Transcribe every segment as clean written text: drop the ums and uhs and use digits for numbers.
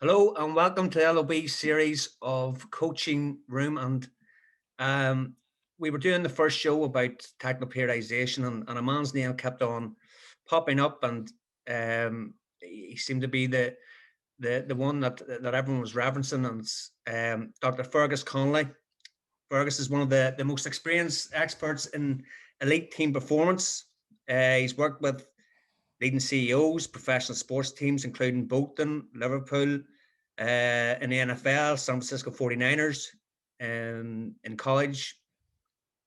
Hello and welcome to the LOB series of Coaching Room. And we were doing the first show about technical periodization, and a man's name kept on popping up, and he seemed to be the one that everyone was reverencing, and it's Dr. Fergus Connolly. Fergus is one of the most experienced experts in elite team performance. He's worked with leading CEOs, professional sports teams, including Bolton, Liverpool, in the NFL, San Francisco 49ers, in college,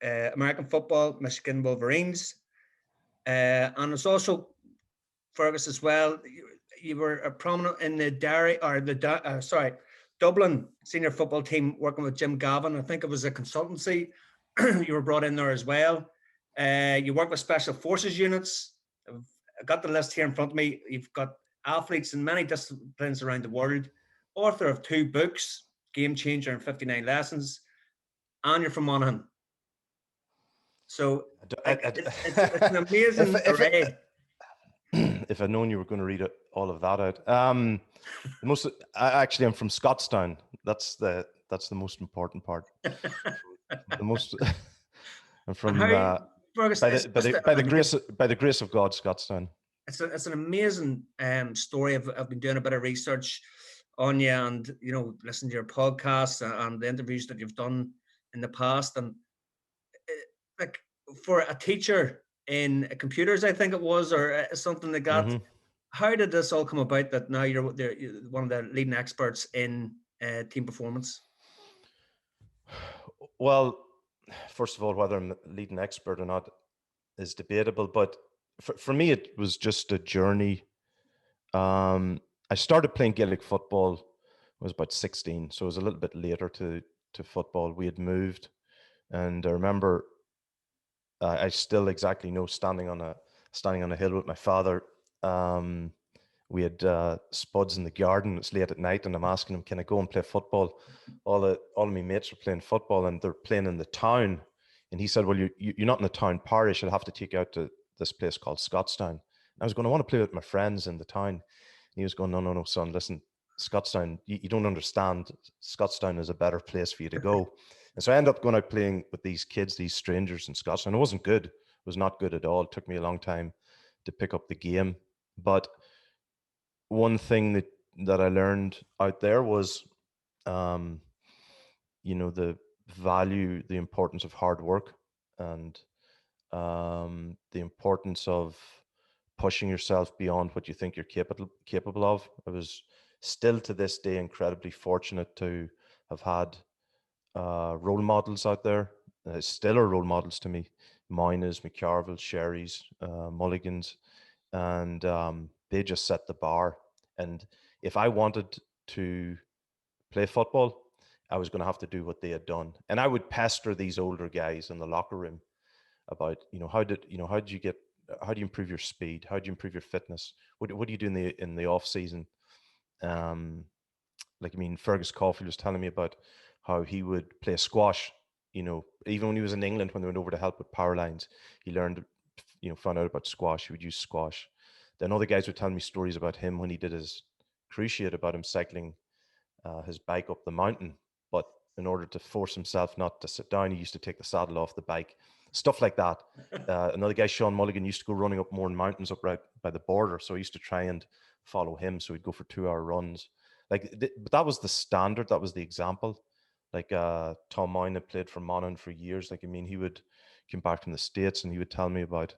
American football, Michigan Wolverines. And it's also Fergus as well. You were a prominent in the Dublin senior football team working with Jim Gavin. I think it was a consultancy. You were brought in there as well. You work with special forces units. I've got the list here in front of me. You've got athletes in many disciplines around the world, author of 2 books, Game Changer and 59 Lessons, and you're from Monaghan. So it's an amazing array. If I'd known you were going to read all of that out. I'm from Scottstown. That's the most important part. I'm from Fergus, by the grace of God, Scottstown. It's an amazing story. I've been doing a bit of research on you, and listen to your podcasts and the interviews that you've done in the past, and like for a teacher in computers, I think it was, or something like that. Mm-hmm. How did this all come about that now you're one of the leading experts in team performance? Well, first of all, whether I'm a leading expert or not is debatable, but for me, it was just a journey. I started playing Gaelic football when I was about 16, so it was a little bit later to football. We had moved, and I remember I still exactly know standing on a hill with my father. We had spuds in the garden. It's late at night, and I'm asking him, "Can I go and play football?" All of my mates are playing football, and they're playing in the town. And he said, "Well, you're not in the town parish. I'll have to take you out to this place called Scottstown." And I was going, "I want to play with my friends in the town." And he was going, "No, son. Listen, Scottstown. You don't understand. Scottstown is a better place for you to go." And so I ended up going out playing with these kids, these strangers in Scottstown. It wasn't good. It was not good at all. It took me a long time to pick up the game, but one thing that I learned out there was, the value, the importance of hard work, and the importance of pushing yourself beyond what you think you're capable of. I was still to this day incredibly fortunate to have had role models out there. Still are role models to me. Moynas, McCarville, Sherry's, Mulligans, and they just set the bar. And if I wanted to play football, I was going to have to do what they had done. And I would pester these older guys in the locker room about, how do you improve your speed? How do you improve your fitness? What do you do in the off season? Fergus Connolly was telling me about how he would play squash. Even when he was in England, when they went over to help with power lines, he learned, found out about squash. He would use squash. Then other guys would tell me stories about him when he did his cruciate, about him cycling his bike up the mountain. But in order to force himself not to sit down, he used to take the saddle off the bike. Stuff like that. Another guy, Sean Mulligan, used to go running up Mourne Mountains up right by the border. So I used to try and follow him. So he'd go for 2-hour runs. But that was the standard. That was the example. Tom Moyne had played for Monaghan for years. He would come back from the States and he would tell me about,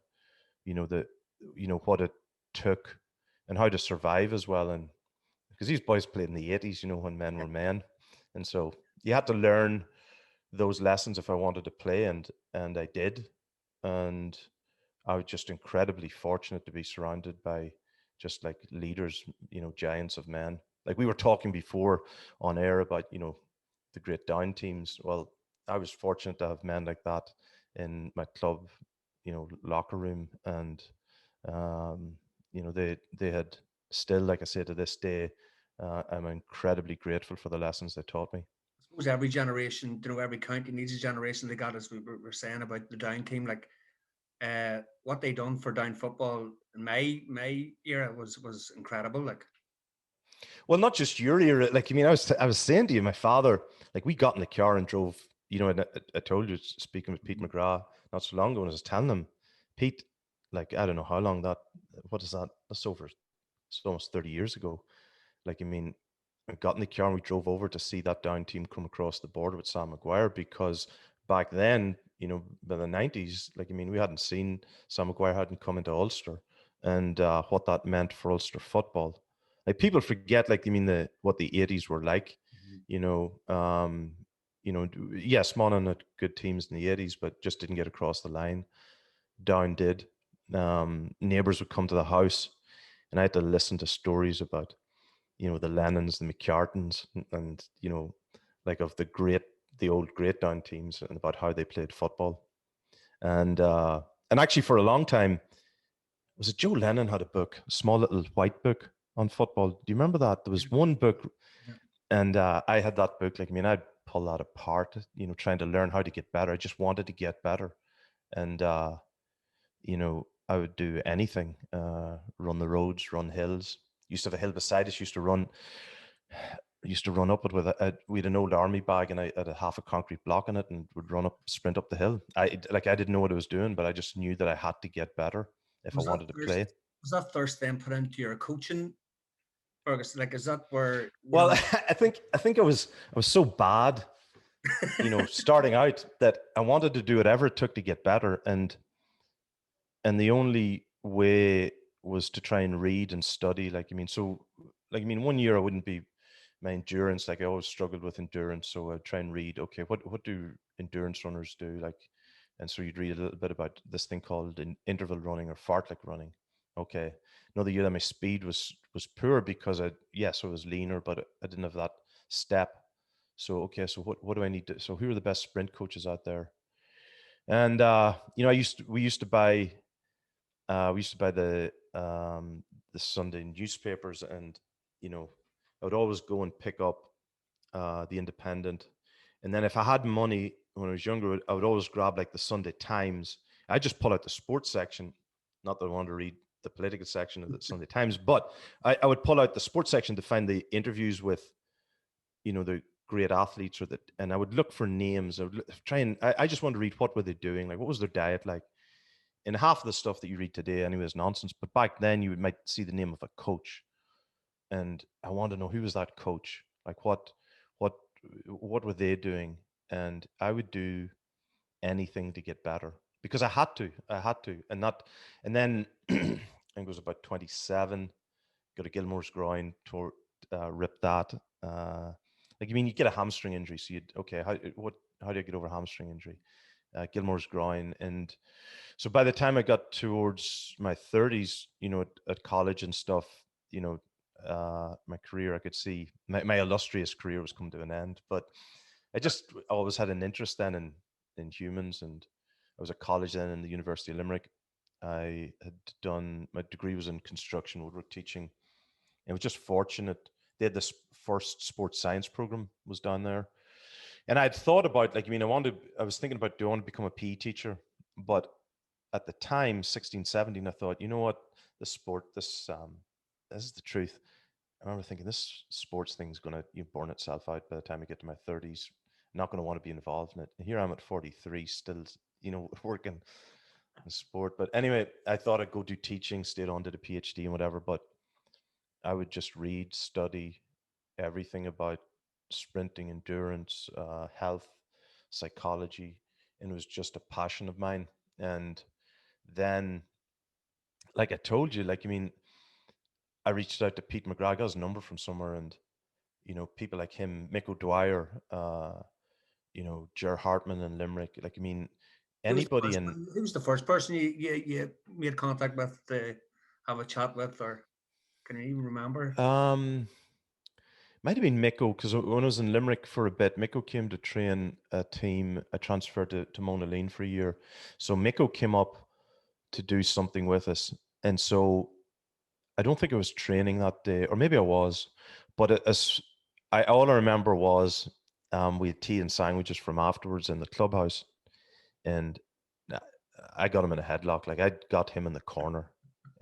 what it took and how to survive as well. And because these boys played in the 80s, when men were men. And so you had to learn those lessons if I wanted to play, and I did. And I was just incredibly fortunate to be surrounded by just like leaders, giants of men. Like we were talking before on air about, the great down teams. Well, I was fortunate to have men like that in my club, locker room. And, they had still, like I say, to this day, I'm incredibly grateful for the lessons they taught me. I suppose every generation, every county needs a generation they got, as we were saying about the down team. Like what they done for down football in my era was incredible. Like, Well, not just your era. Like, I mean, I was saying to you, my father, like, we got in the car and drove. You know, and I told you, speaking with Pete McGrath not so long ago, and I was telling him, Pete, like, I don't know how long that. What is that? That's over. It's almost 30 years ago. Like, I mean, I got in the car and we drove over to see that down team come across the border with Sam Maguire, because back then, you know, by the 90s, like, I mean, we hadn't seen Sam Maguire hadn't come into Ulster, and what that meant for Ulster football. Like, people forget, like, I mean, what the 80s were like, you know. Yes, Monaghan had good teams in the 80s, but just didn't get across the line. Down did. Neighbours would come to the house, and I had to listen to stories about, you know, the Lennons, the McCartans, and you know, like, of the old great down teams, and about how they played football. And actually, for a long time, was it Joe Lennon had a book, a small little white book on football? Do you remember that? There was one book, Yeah. and I had that book. Like, I mean, I'd pull that apart, you know, trying to learn how to get better. I just wanted to get better, and you know, I would do anything, run the roads, run hills. Used to have a hill beside us. Used to run up it with we had an old army bag, and I had a half a concrete block in it, and would sprint up the hill. I didn't know what I was doing, but I just knew that I had to get better if I Was that wanted to thirst? play. Was that thirst then put into your coaching, Fergus? Like, is that where Well, I think I was so bad, you know, starting out, that I wanted to do whatever it took to get better, and the only way was to try and read and study. Like, I mean, one year I wouldn't be my endurance. Like, I always struggled with endurance, so I'd try and read. Okay, what do endurance runners do? Like, and so you'd read a little bit about this thing called interval running or fartlek running. Okay, another year that my speed was poor, because I was leaner, but I didn't have that step. So okay, so what do I need to? So who are the best sprint coaches out there? And you know, we used to buy the Sunday newspapers, and you know, I would always go and pick up the Independent, and then if I had money when I was younger, I would always grab like the Sunday Times. I just pull out the sports section, not that I wanted to read the political section of the Sunday Times, but I would pull out the sports section to find the interviews with, you know, the great athletes, and I would look for names. I would try and I just wanted to read, what were they doing, like what was their diet like. And half of the stuff that you read today anyway is nonsense, but back then you might see the name of a coach, and I want to know, who was that coach, like what what were they doing. And I would do anything to get better, because I had to. And then I think it was about 27, got a Gilmore's groin, ripped that. Like, I mean, you get a hamstring injury, so how do I get over a hamstring injury? Gilmore's groin. And so by the time I got towards my 30s, you know, at college and stuff, you know, my career, I could see my illustrious career was come to an end. But I just always had an interest then in humans, and I was at college then in the University of Limerick. I had done, my degree was in construction woodwork teaching. It was just fortunate. They had this first sports science program was down there. And I'd thought about, like, I mean, I was thinking about, do I want to become a PE teacher? But at the time, 16, 17, I thought, you know what, this is the truth. I remember thinking, this sports thing is going to, burn itself out by the time I get to my 30s. I'm not going to want to be involved in it. And here I'm at 43, still, you know, working in sport. But anyway, I thought I'd go do teaching, stayed on, did a PhD and whatever. But I would just read, study everything about sprinting, endurance, health, psychology, and it was just a passion of mine. And then, like I told you, like, I mean, I reached out to Pete McGrath, I got his number from somewhere, and you know, people like him, Mick O'Dwyer, you know, Ger Hartman in Limerick. Like, I mean, anybody in. Who was the first person you made contact with to have a chat with, or can you even remember? Might have been Miko, because when I was in Limerick for a bit, Miko came to train a team. I transferred to Monaleen for a year. So Miko came up to do something with us. And so I don't think I was training that day, or maybe I was, but all I remember was we had tea and sandwiches from afterwards in the clubhouse. And I got him in a headlock. Like, I got him in the corner,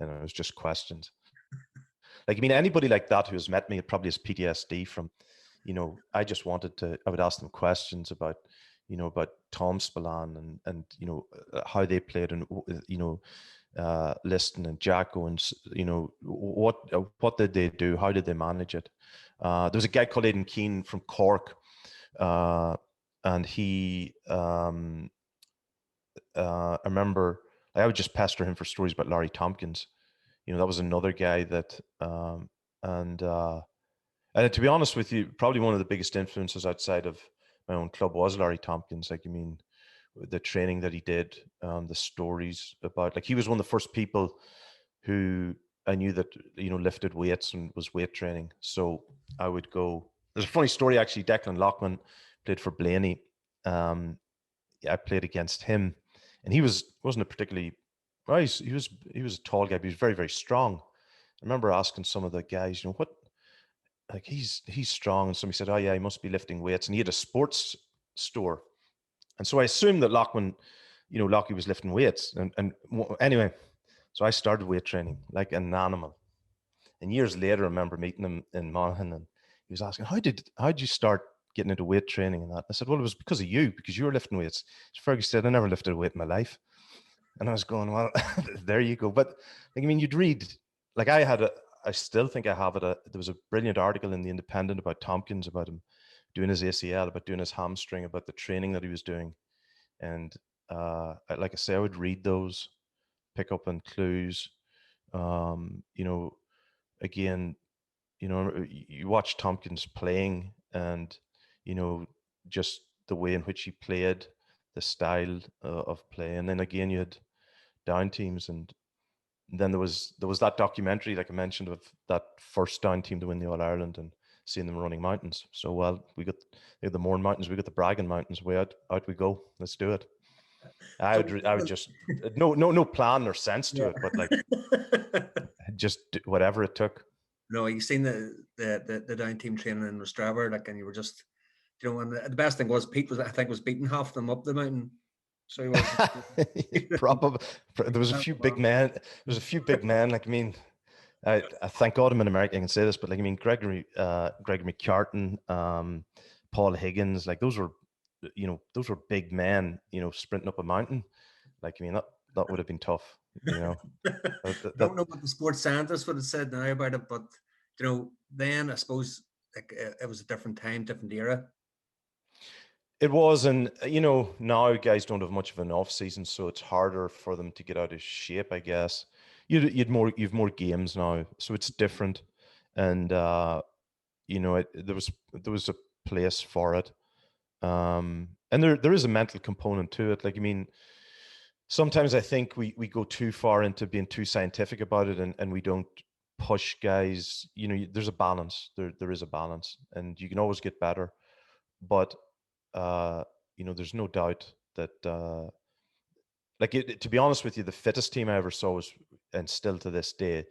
and it was just questions. Like, I mean, anybody like that who has met me probably has PTSD from, I just wanted to, I would ask them questions about, about Tom Spillane and how they played, and, Liston and Jacko, and, what did they do? How did they manage it? There was a guy called Aidan Keane from Cork, and he, I remember I would just pester him for stories about Larry Tompkins. That was another guy that, and to be honest with you, probably one of the biggest influences outside of my own club was Larry Tompkins. Like, I mean, the training that he did, the stories about, like, he was one of the first people who I knew that, lifted weights and was weight training. So I would go. There's a funny story actually. Declan Lockman played for Blaney. I played against him, and he wasn't a particularly, well, he was a tall guy, but he was very, very strong. I remember asking some of the guys, what, like, he's strong, and somebody said, oh yeah, he must be lifting weights, and he had a sports store, and so I assumed that Lockie was lifting weights, and anyway, so I started weight training like an animal, and years later, I remember meeting him in Monaghan, and he was asking, how'd you start getting into weight training and that? I said, well, it was because of you, because you were lifting weights. Fergus said, I never lifted a weight in my life. And I was going, well, there you go. But like, I mean, you'd read, like, I still think I have it. There was a brilliant article in the Independent about Tompkins, about him doing his ACL, about doing his hamstring, about the training that he was doing. And like I say, I would read those, pick up on clues. Again, you watch Tompkins playing, and, just the way in which he played, the style of play. And then again, you had down teams, and then there was that documentary, like I mentioned, of that first down team to win the All Ireland, and seeing them running mountains. So, well, we got the Mourne Mountains, we got the Bragan Mountains. Way out we go. Let's do it. I would just no plan or sense to it, but like just whatever it took. No, you seen the down team training in Rostrava, like, and you were just, and the best thing was Pete was beating half them up the mountain. So he was probably. There was a few big men. There was a few big men. Like, I mean, I thank God I'm in America, I can say this, but like, I mean, Gregory McCartan, Paul Higgins, like, those were big men, sprinting up a mountain. Like, I mean, that would have been tough, I don't know what the sports scientists would have said now about it, but then I suppose, like, it was a different time, different era. It was, and now guys don't have much of an off season, so it's harder for them to get out of shape, I guess. You've more games now, so it's different, and there was a place for it, and there is a mental component to it. Like, I mean, sometimes I think we go too far into being too scientific about it, and we don't push guys. There's a balance. There is a balance, and you can always get better, but there's no doubt that, to be honest with you, the fittest team I ever saw was, and still to this day,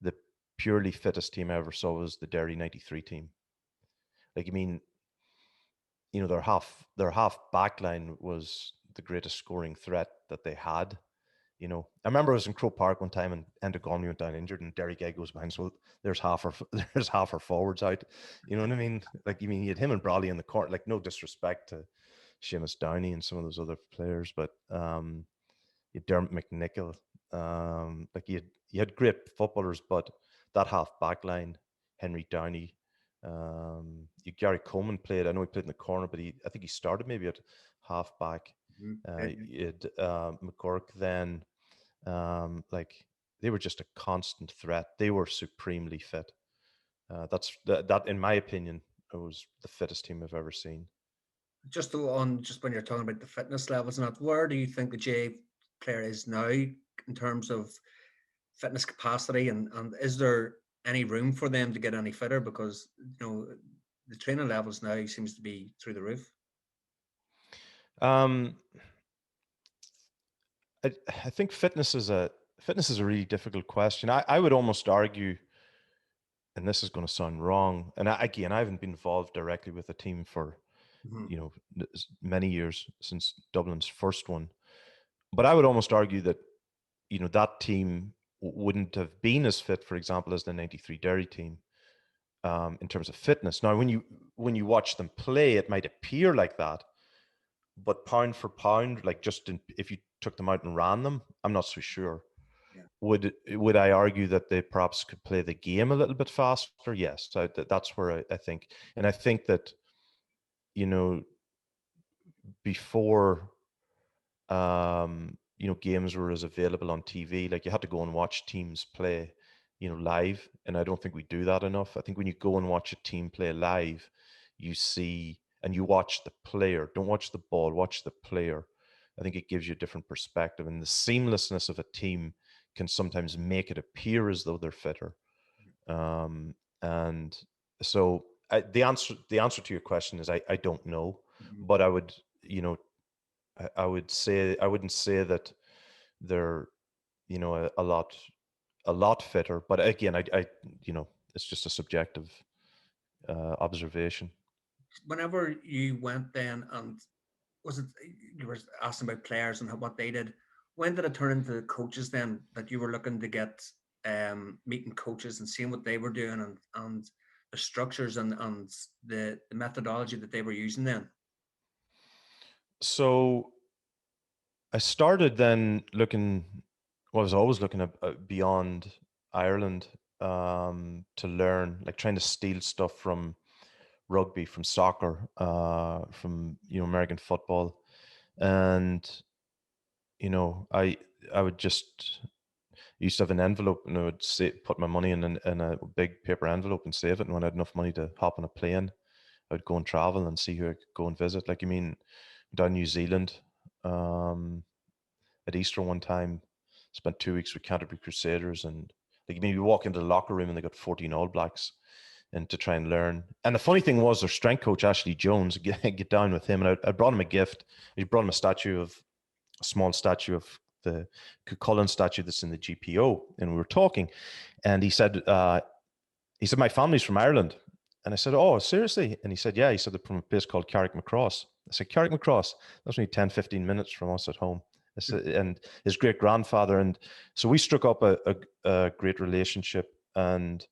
the purely fittest team I ever saw was the Derry '93 team. Like, I mean, their half backline was the greatest scoring threat that they had. I remember I was in Croke Park one time, and Enda Gormley went down injured, and Derry Gay goes behind. So there's half our forwards out. You know what I mean? Like, you mean, you had him and Brawley in the court. Like, no disrespect to Seamus Downey and some of those other players, but you had Dermot McNichol. Like, you had great footballers, but that half back line, Henry Downey, Gary Coleman played. I know he played in the corner, but I think he started maybe at half back. You had McCork then. Like, they were just a constant threat. They were supremely fit. That in my opinion, it was the fittest team I've ever seen. Just when you're talking about the fitness levels and that, where do you think the GAA player is now in terms of fitness capacity, and is there any room for them to get any fitter? Because the training levels now seems to be through the roof. I think fitness is a really difficult question. I would almost argue, and this is going to sound wrong, and I haven't been involved directly with a team for many years, since Dublin's first one, but I would almost argue that that team wouldn't have been as fit, for example, as the '93 Derry team in terms of fitness. Now, when you watch them play, it might appear like that, but pound for pound, like if you took them out and ran them, I'm not so sure. Yeah. Would I argue that they perhaps could play the game a little bit faster? Yes, that's where I think, and I think that, you know, before games were as available on TV, like you had to go and watch teams play, live, and I don't think we do that enough. I think when you go and watch a team play live, you see and you watch the player. Don't watch the ball, watch the player. I think it gives you a different perspective, and the seamlessness of a team can sometimes make it appear as though they're fitter. And so the answer to your question is I don't know, but I would, I would say I wouldn't say that they're, a lot fitter. But again, I it's just a subjective observation. Whenever you went then, and was it you were asking about players and what they did? When did it turn into coaches then, that you were looking to get meeting coaches and seeing what they were doing, and the structures and the methodology that they were using then? So I started then looking. Well, I was always looking at beyond Ireland to learn, like trying to steal stuff from rugby, from soccer, from American football, and I would just used to have an envelope, and I would put my money in a big paper envelope and save it. And when I had enough money to hop on a plane, I would go and travel and see who I could go and visit. Like, down New Zealand at Easter one time, spent 2 weeks with Canterbury Crusaders, and like, you walk into the locker room and they got 14 All Blacks, and to try and learn. And the funny thing was, their strength coach Ashley Jones, get down with him, and I brought him a gift. I brought him a small statue of the Cullen statue that's in the GPO, and we were talking, and he said, my family's from Ireland. And I said, oh, seriously? And he said, yeah. He said, they're from a place called Carrickmacross. I said, Carrickmacross? That's only 10, 15 minutes from us at home. I said, and his great grandfather. And so we struck up a great relationship. And,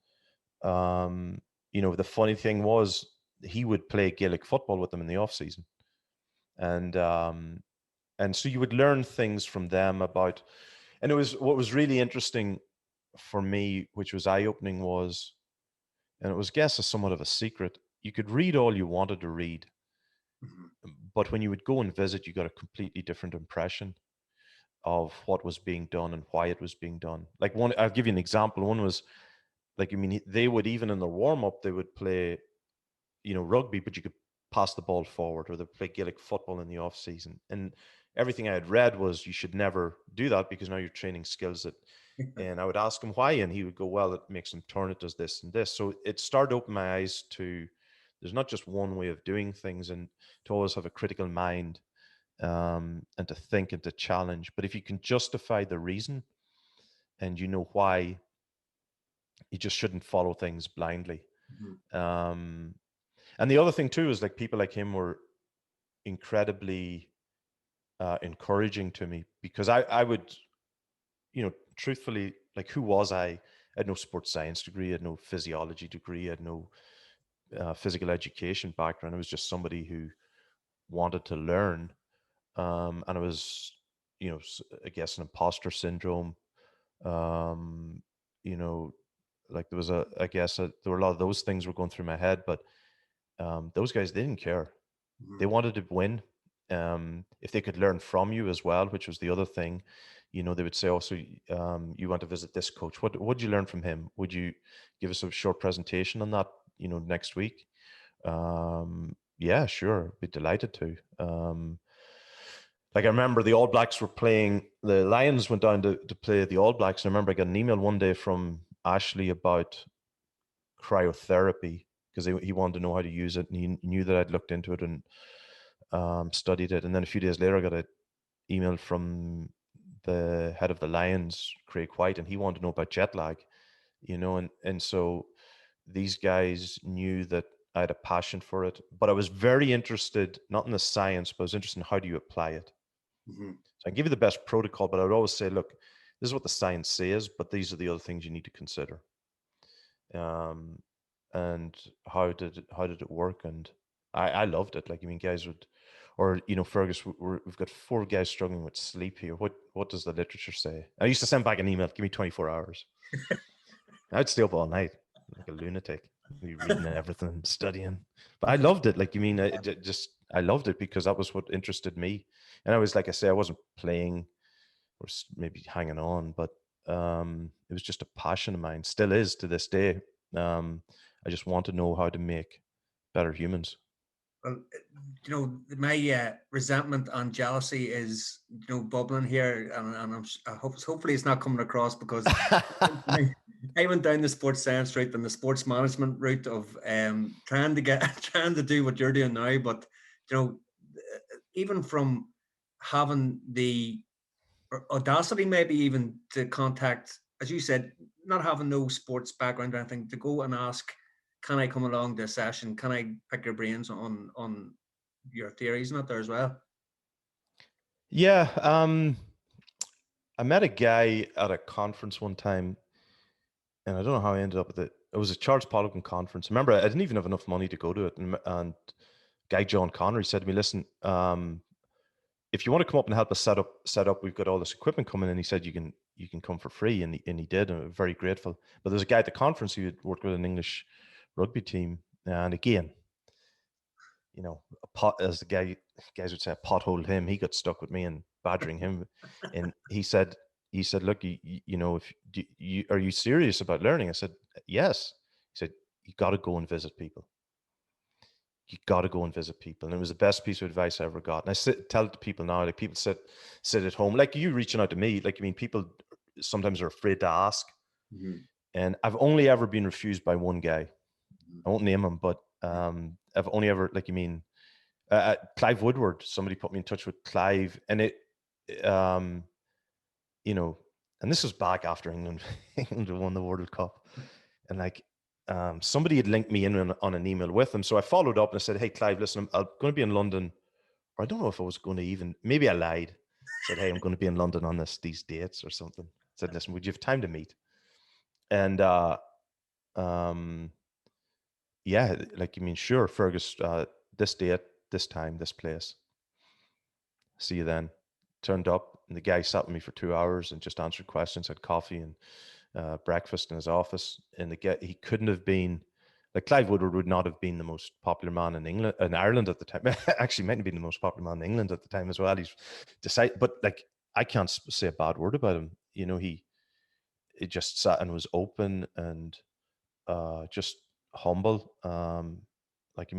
the funny thing was, he would play Gaelic football with them in the off season. And so you would learn things from them about, and what was really interesting for me, which was eye-opening, was, and it was, I guess, somewhat of a secret, you could read all you wanted to read, but when you would go and visit, you got a completely different impression of what was being done and why it was being done. Like, I'll give you an example. One was, like, they would, even in the warm-up, they would play, rugby, but you could pass the ball forward, or they play Gaelic football in the off season. And everything I had read was you should never do that, because now you're training skills that, and I would ask him why, and he would go, well, it makes them turn, it does this and this. So it started to open my eyes to, there's not just one way of doing things, and to always have a critical mind, and to think and to challenge. But if you can justify the reason and you know why, you just shouldn't follow things blindly. And the other thing too is, like, people like him were incredibly encouraging to me, because I would, truthfully, like, who was I? I had no sports science degree, I had no physiology degree, I had no physical education background. I was just somebody who wanted to learn, and I was, I guess, an imposter syndrome. Um, like, there was I guess, there were a lot of those things were going through my head, but those guys, they didn't care. They wanted to win. If they could learn from you as well, which was the other thing, they would say, also, you want to visit this coach. What did you learn from him? Would you give us a short presentation on that, next week? Yeah, sure. Be delighted to. Like, I remember the All Blacks were playing, the Lions went down to play the All Blacks. And I remember I got an email one day from Ashley about cryotherapy, because he wanted to know how to use it, and he knew that I'd looked into it and studied it. And then a few days later, I got an email from the head of the Lions, Craig White, and he wanted to know about jet lag, and so these guys knew that I had a passion for it. But I was very interested, not in the science, but I was interested in how do you apply it. So I can give you the best protocol, but I would always say, look, this is what the science says, but these are the other things you need to consider. And how did it work? And I loved it. Like, I mean, guys would, or Fergus, we've got 4 guys struggling with sleep here. What does the literature say? I used to send back an email, give me 24 hours. I'd stay up all night like a lunatic, be reading everything, studying. But I loved it. Like, you mean, I loved it because that was what interested me. And I was, like I say, I wasn't playing or maybe hanging on, but it was just a passion of mine, still is to this day. I just want to know how to make better humans. Well, my resentment and jealousy is, bubbling here, and hopefully it's not coming across, because I went down the sports science route and the sports management route of trying to do what you're doing now. But even from having the audacity, maybe even to contact, as you said, not having no sports background or anything, to go and ask, can I come along to a session? Can I pick your brains on your theories and that there as well? Yeah. I met a guy at a conference one time, and I don't know how I ended up with it. It was a Charles Poliquin conference. Remember, I didn't even have enough money to go to it. And guy John Connery said to me, listen, if you want to come up and help us set up, we've got all this equipment coming in. He said, you can come for free. And he did. And I'm very grateful. But there's a guy at the conference who had worked with an English rugby team. And again, as the guys would say, a pothole him. He got stuck with me and badgering him. And he said, look, are you serious about learning? I said, yes. He said, you got to go and visit people. You got to go and visit people. And it was the best piece of advice I ever got. And I tell it to people now, like, people sit at home, like you reaching out to me, like, I mean, people sometimes are afraid to ask. Mm-hmm. And I've only ever been refused by one guy. I won't name him, but I've only ever, like, Clive Woodward, somebody put me in touch with Clive, and and this was back after England won the World Cup, and like, somebody had linked me in on an email with him. So I followed up and I said, hey, Clive, listen, I'm going to be in London, or I don't know if I was going to even, maybe I lied. I said, hey, I'm going to be in London on these dates or something. I said, listen, would you have time to meet? And yeah, like, sure, Fergus, this date, this time, this place. See you then. Turned up, and the guy sat with me for 2 hours and just answered questions, had coffee and breakfast in his office. And he couldn't have been, like, Clive Woodward would not have been the most popular man in Ireland at the time. Actually, might have been the most popular man in England at the time as well. He's decided, but like, I can't say a bad word about him. He just sat and was open and just humble. Like,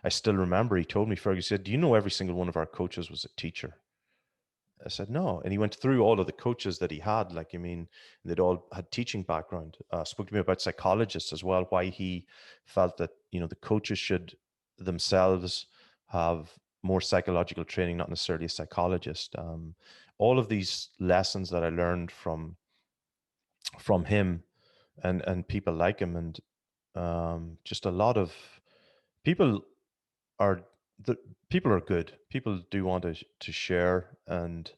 I still remember he told me, Fergus said, do you know every single one of our coaches was a teacher? I said, no. And he went through all of the coaches that he had. Like, they'd all had teaching background. Spoke to me about psychologists as well, why he felt that, the coaches should themselves have more psychological training, not necessarily a psychologist. All of these lessons that I learned from him and people like him, and just a lot of people are people are good. People do want to share, and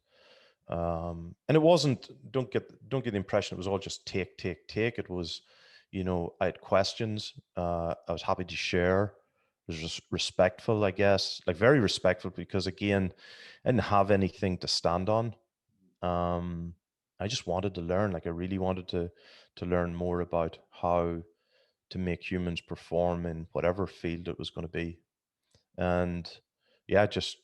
it wasn't, don't get the impression it was all just take. It was, I had questions. I was happy to share. It was just respectful, I guess, like very respectful, because again, I didn't have anything to stand on. I just wanted to learn. Like, I really wanted to learn more about how to make humans perform in whatever field it was going to be. And yeah, just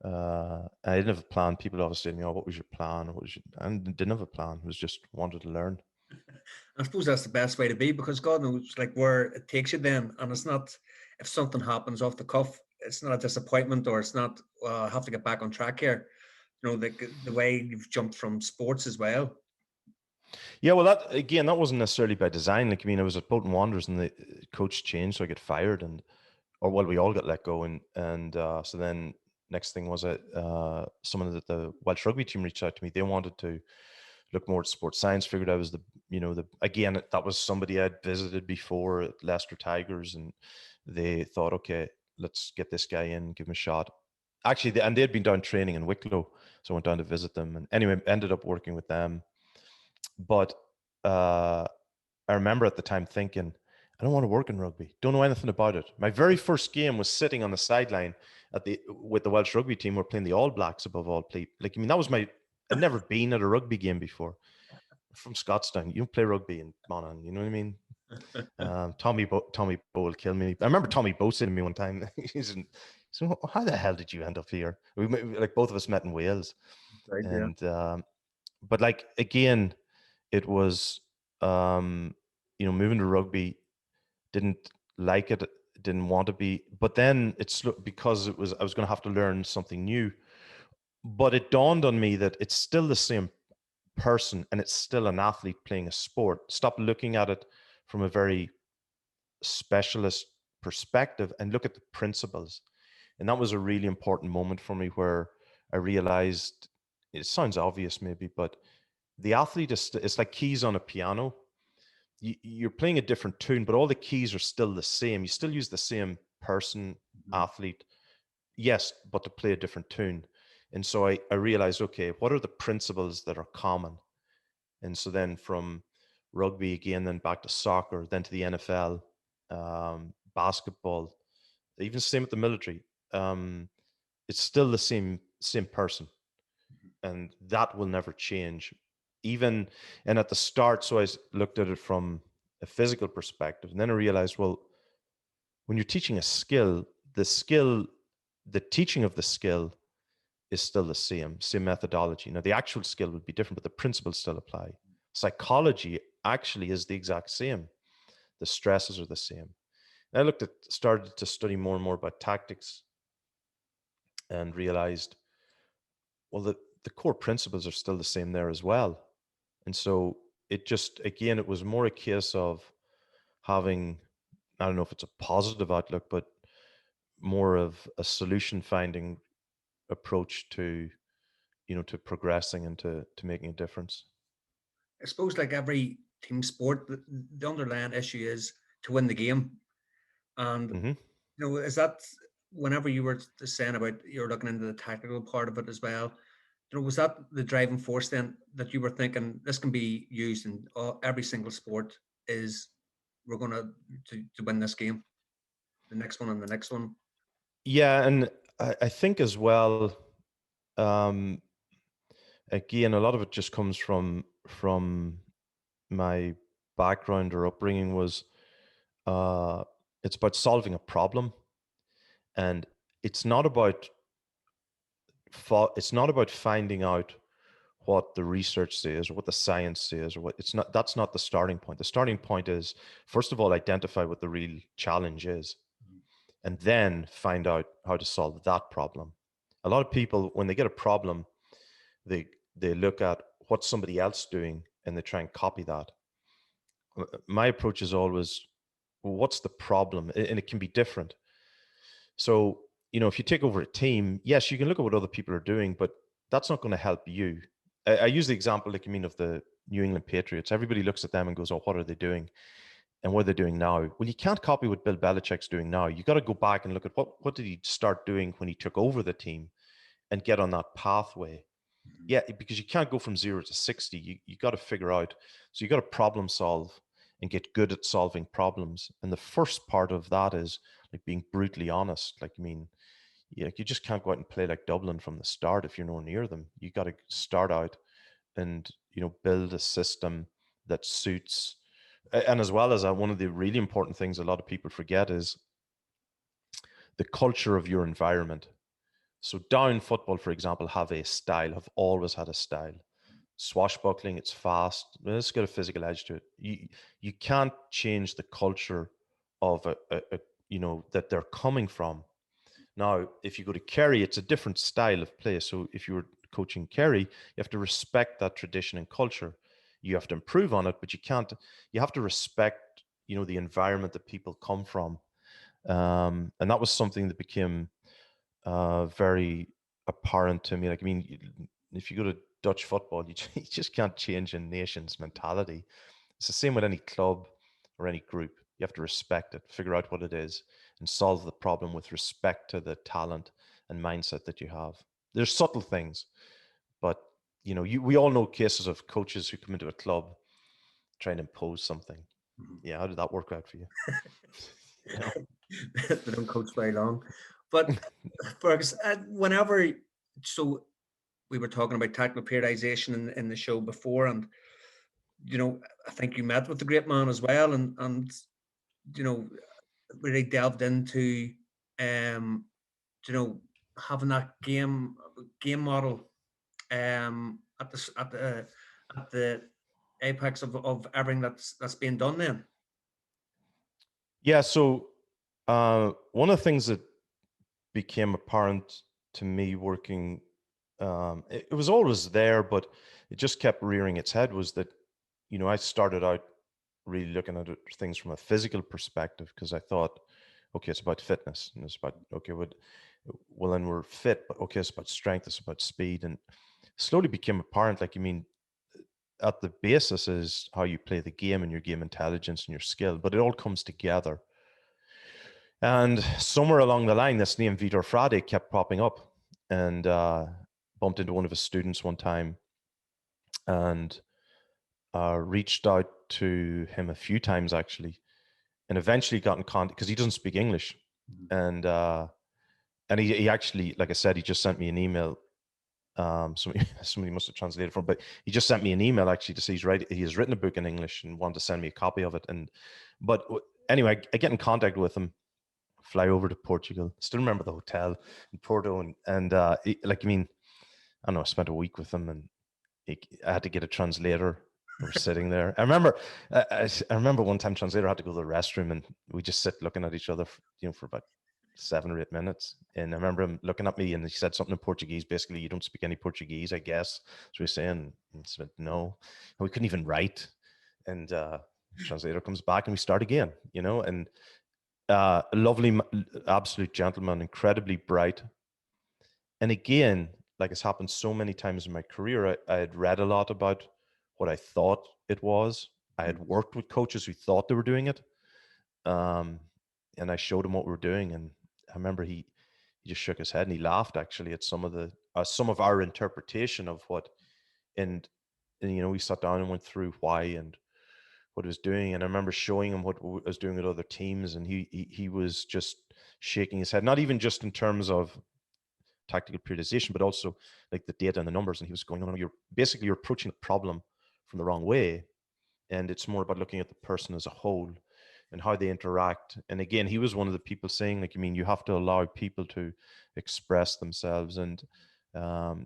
I didn't have a plan. People always say, what was your plan? I didn't have a plan. It was just wanted to learn. I suppose that's the best way to be, because God knows, like, where it takes you then. And it's not, if something happens off the cuff, it's not a disappointment, or it's not, I have to get back on track here. The way you've jumped from sports as well. Yeah, well, that wasn't necessarily by design. Like, I was at Bolton Wanderers and the coach changed, so I got fired, we all got let go. And so then next thing was someone at the Welsh rugby team reached out to me. They wanted to look more at sports science, figured I was again, that was somebody I'd visited before at Leicester Tigers, and they thought, okay, let's get this guy in, give him a shot. Actually, they'd been down training in Wicklow, so I went down to visit them, and anyway, ended up working with them. But I remember at the time thinking, I don't want to work in rugby. Don't know anything about it. My very first game was sitting on the sideline with the Welsh rugby team. We're playing the All Blacks above all. Like, I mean, that was I'd never been at a rugby game before. From Scottstown, you don't play rugby in Monaghan. You know what I mean? Tommy Bowe will kill me. I remember Tommy Bowe saying to me one time, so how the hell did you end up here? Like both of us met in Wales. Right, yeah. And but like again, it was moving to rugby, didn't like it, didn't want to be, but then it's because I was going to have to learn something new. But it dawned on me that it's still the same person and it's still an athlete playing a sport. Stop looking at it from a very specialist perspective and look at the principles. And that was a really important moment for me where I realized, it sounds obvious maybe, but the athlete it's like keys on a piano. You're playing a different tune, but all the keys are still the same. You still use the same person, athlete, yes, but to play a different tune. And so I realized, okay, what are the principles that are common? And so then from rugby again, then back to soccer, then to the NFL, basketball, even same with the military. It's still the same person, and that will never change. Even and at the start, so I looked at it from a physical perspective, and then I realized, well, when you're teaching a skill, the teaching of the skill is still the same methodology. Now, the actual skill would be different, but the principles still apply. Psychology actually is the exact same. The stresses are the same. And I started to study more and more about tactics and realized, well, the core principles are still the same there as well. And so it just, again, it was more a case of having, I don't know if it's a positive outlook, but more of a solution finding approach to, to progressing and to making a difference. I suppose like every team sport, the underlying issue is to win the game. And Hmm. is that whenever you were saying about you're looking into the tactical part of it as well, was that the driving force then that you were thinking this can be used in every single sport is we're going to win this game, the next one and the next one? Yeah, and I think as well, um, again, a lot of it just comes from my background or upbringing was it's about solving a problem, and it's not about it's not about finding out what the research says or what the science says or what it's not. That's not the starting point. The starting point is, first of all, identify what the real challenge is and then find out how to solve that problem. A lot of people, when they get a problem, they they look at what somebody else doing and they try and copy that. My approach is always, well, what's the problem? And it can be different. So, if you take over a team, yes, you can look at what other people are doing, but that's not going to help you. I use the example, like, of the New England Patriots. Everybody looks at them and goes, oh, what are they doing? And what are they doing now? Well, you can't copy what Bill Belichick's doing now. You got to go back and look at what did he start doing when he took over the team and get on that pathway. Yeah, because you can't go from 0 to 60. You got to figure out. So you got to problem solve and get good at solving problems. And the first part of that is like being brutally honest. Like, yeah, you just can't go out and play like Dublin from the start if you're nowhere near them. You got to start out and build a system that suits. And as well as one of the really important things a lot of people forget is the culture of your environment. So down football, for example, have always had a style. Swashbuckling, it's fast. It's got a physical edge to it. You can't change the culture of that they're coming from. Now, if you go to Kerry, it's a different style of play. So if you were coaching Kerry, you have to respect that tradition and culture. You have to improve on it, but you can't. You have to respect, the environment that people come from. And that was something that became very apparent to me. Like, if you go to Dutch football, you just can't change a nation's mentality. It's the same with any club or any group. You have to respect it, figure out what it is, and solve the problem with respect to the talent and mindset that you have. There's subtle things, but you know, we all know cases of coaches who come into a club trying to impose something. Yeah, how did that work out for you? You know? They don't coach very long. But Fergus, so we were talking about tactical periodization in the show before, and I think you met with the great man as well, and you know really delved into um having that game model at the apex of everything that's being done then. Yeah, so one of the things that became apparent to me working, it was always there, but it just kept rearing its head, was that, I started out really looking at things from a physical perspective, because I thought, okay, it's about fitness, and it's about, okay, well, then we're fit, but okay, it's about strength, it's about speed, and slowly became apparent, like, at the basis is how you play the game and your game intelligence and your skill, but it all comes together. And somewhere along the line, this name Vitor Frade kept popping up, and bumped into one of his students one time, and reached out to him a few times actually, and eventually got in contact because he doesn't speak English, and he actually, like I said, he just sent me an email. Somebody must have translated for him, but he just sent me an email actually to say he has written a book in English and wanted to send me a copy of it. But anyway, I get in contact with him, fly over to Portugal. Still remember the hotel in Porto, and I don't know, I spent a week with him, and I had to get a translator. We're sitting there. I remember one time translator had to go to the restroom, and we just sit looking at each other, for about 7 or 8 minutes. And I remember him looking at me, and he said something in Portuguese. Basically, you don't speak any Portuguese, I guess. So he's saying, and I said, no. And we couldn't even write. And the translator comes back, and we start again, and a lovely, absolute gentleman, incredibly bright. And again, like it's happened so many times in my career, I had read a lot about what I thought it was. I had worked with coaches who thought they were doing it. And I showed him what we were doing. And I remember he just shook his head, and he laughed actually at some of our interpretation of what, and we sat down and went through why and what he was doing. And I remember showing him what I was doing with other teams, and he was just shaking his head, not even just in terms of tactical periodization, but also like the data and the numbers. And he was going, no, you're approaching the problem from the wrong way. And it's more about looking at the person as a whole and how they interact. And again, he was one of the people saying, like, you have to allow people to express themselves. And,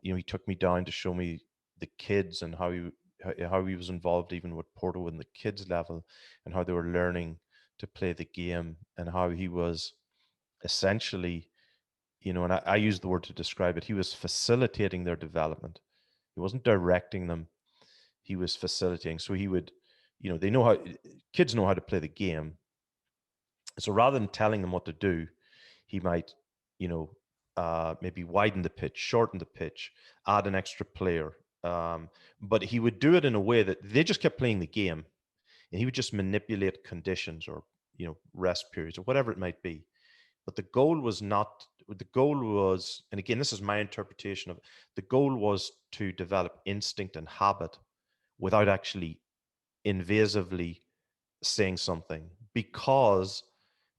he took me down to show me the kids and how he was involved even with Porto in the kids level, and how they were learning to play the game, and how he was essentially, and I use the word to describe it, he was facilitating their development. He wasn't directing them. He was facilitating. So he would, kids know how to play the game. So rather than telling them what to do, he might, maybe widen the pitch, shorten the pitch, add an extra player. But he would do it in a way that they just kept playing the game, and he would just manipulate conditions, or, rest periods, or whatever it might be. But the goal was, and again, this is my interpretation of it, the goal was to develop instinct and habit without actually invasively saying something, because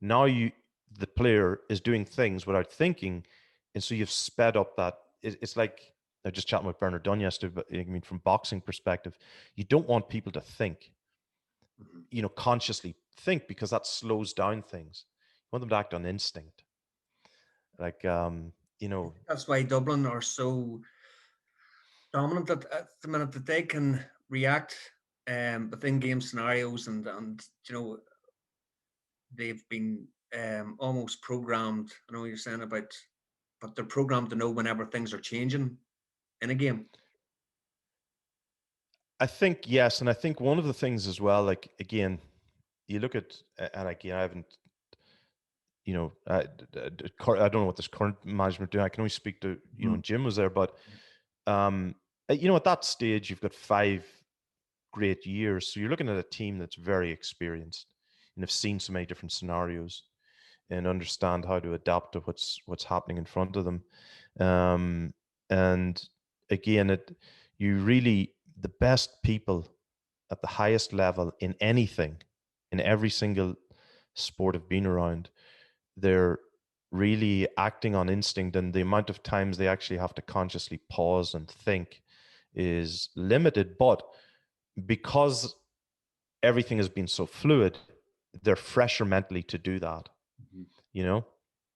now the player is doing things without thinking, and so you've sped up that. It's like, I was just chatting with Bernard Dunn yesterday, but from boxing perspective, you don't want people to think, consciously think, because that slows down things. You want them to act on instinct. Like, That's why Dublin are so dominant at the minute, that they can react within game scenarios, and they've been almost programmed. I know what you're saying about, but they're programmed to know whenever things are changing in a game. I think yes, and I think one of the things as well, like, again, you look at, and again, I haven't, I don't know what this current management do. I can only speak to, when Jim was there, but at that stage, you've got 5 great years, so you're looking at a team that's very experienced and have seen so many different scenarios and understand how to adapt to what's happening in front of them. And again, the best people at the highest level in anything, in every single sport I've been around, they're really acting on instinct, and the amount of times they actually have to consciously pause and think is limited. But because everything has been so fluid, they're fresher mentally to do that, Mhm. you know?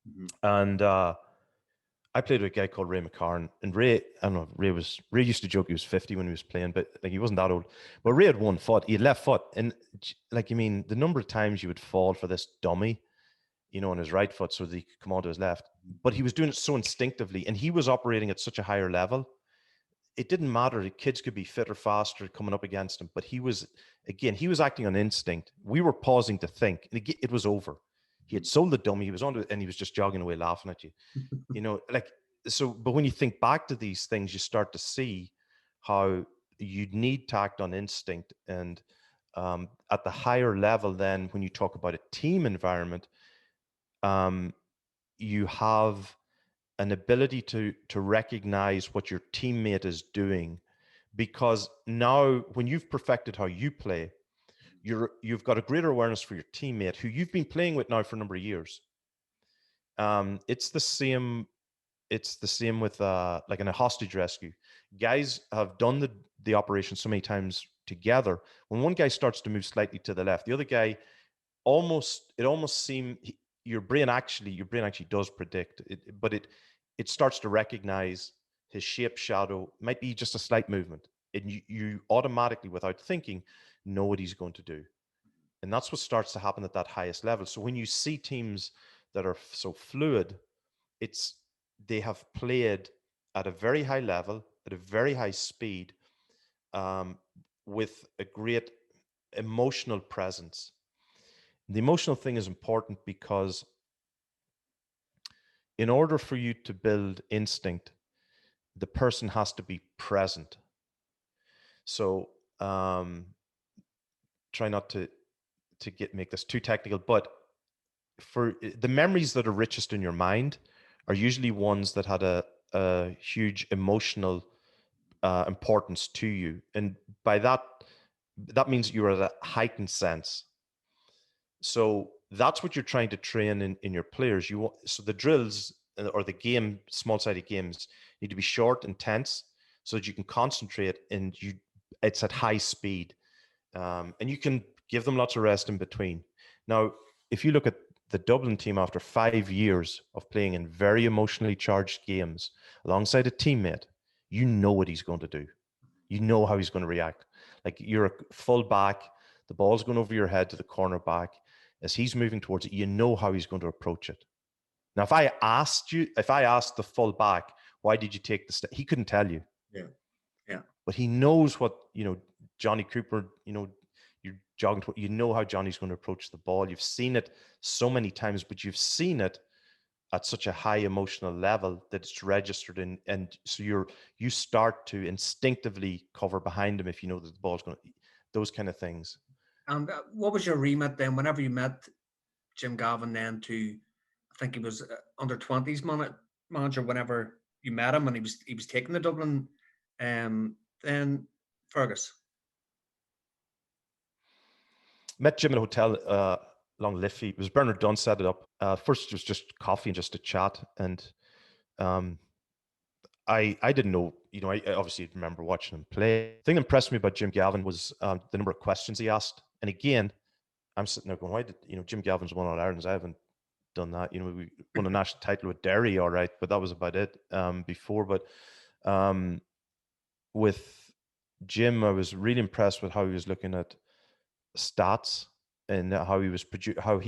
Mhm. And I played with a guy called Ray McCarn, and Ray, I don't know, Ray used to joke he was 50 when he was playing, but like he wasn't that old. But Ray had one foot, he had left foot. And like, I mean, the number of times you would fall for this dummy, on his right foot so that he could come onto his left. But he was doing it so instinctively, and he was operating at such a higher level. It didn't matter. The kids could be fitter, faster coming up against him. But he was acting on instinct. We were pausing to think, and it was over. He had sold the dummy, he was on it, and he was just jogging away laughing at you. Like, so, but when you think back to these things, you start to see how you need to act on instinct. And at the higher level, then when you talk about a team environment, you have an ability to recognize what your teammate is doing, because now when you've perfected how you play, you've got a greater awareness for your teammate who you've been playing with now for a number of years. It's the same with like in a hostage rescue. Guys have done the operation so many times together. When one guy starts to move slightly to the left, the other guy almost seem your brain actually does predict it, but it starts to recognize his shape shadow might be just a slight movement, and you automatically, without thinking, know what he's going to do. And that's what starts to happen at that highest level. So when you see teams that are so fluid, it's they have played at a very high level, at a very high speed, um, with a great emotional presence. The emotional thing is important because in order for you to build instinct, the person has to be present. So try not to make this too technical, but for the memories that are richest in your mind are usually ones that had a huge emotional importance to you, and by that means you're at a heightened sense. So that's what you're trying to train in your players. So the drills or the small-sided games need to be short, intense, so that you can concentrate, and it's at high speed, and you can give them lots of rest in between. Now, if you look at the Dublin team after 5 years of playing in very emotionally charged games alongside a teammate, you know what he's going to do. You know how he's going to react. Like, you're a full back, the ball's going over your head to the cornerback. As he's moving towards it, you know how he's going to approach it. Now, if I asked the full back, why did you take the step? He couldn't tell you. Yeah. Yeah. But he knows what, Johnny Cooper, you're jogging, you know how Johnny's going to approach the ball. You've seen it so many times, but you've seen it at such a high emotional level that it's registered in, and so you start to instinctively cover behind him if you know that the ball's going to, those kind of things. And what was your remit then whenever you met Jim Gavin then to, I think he was under 20s manager whenever you met him and he was taking the Dublin, then Fergus. Met Jim in a hotel along Liffey. It was Bernard Dunn set it up. First it was just coffee and just a chat, and I didn't know, I obviously remember watching him play. The thing that impressed me about Jim Gavin was the number of questions he asked. And again, I'm sitting there going, why did, Jim Gavin's won all Ireland's? I haven't done that. We won a national title with Derry, all right, but that was about it before. But with Jim, I was really impressed with how he was looking at stats, and how he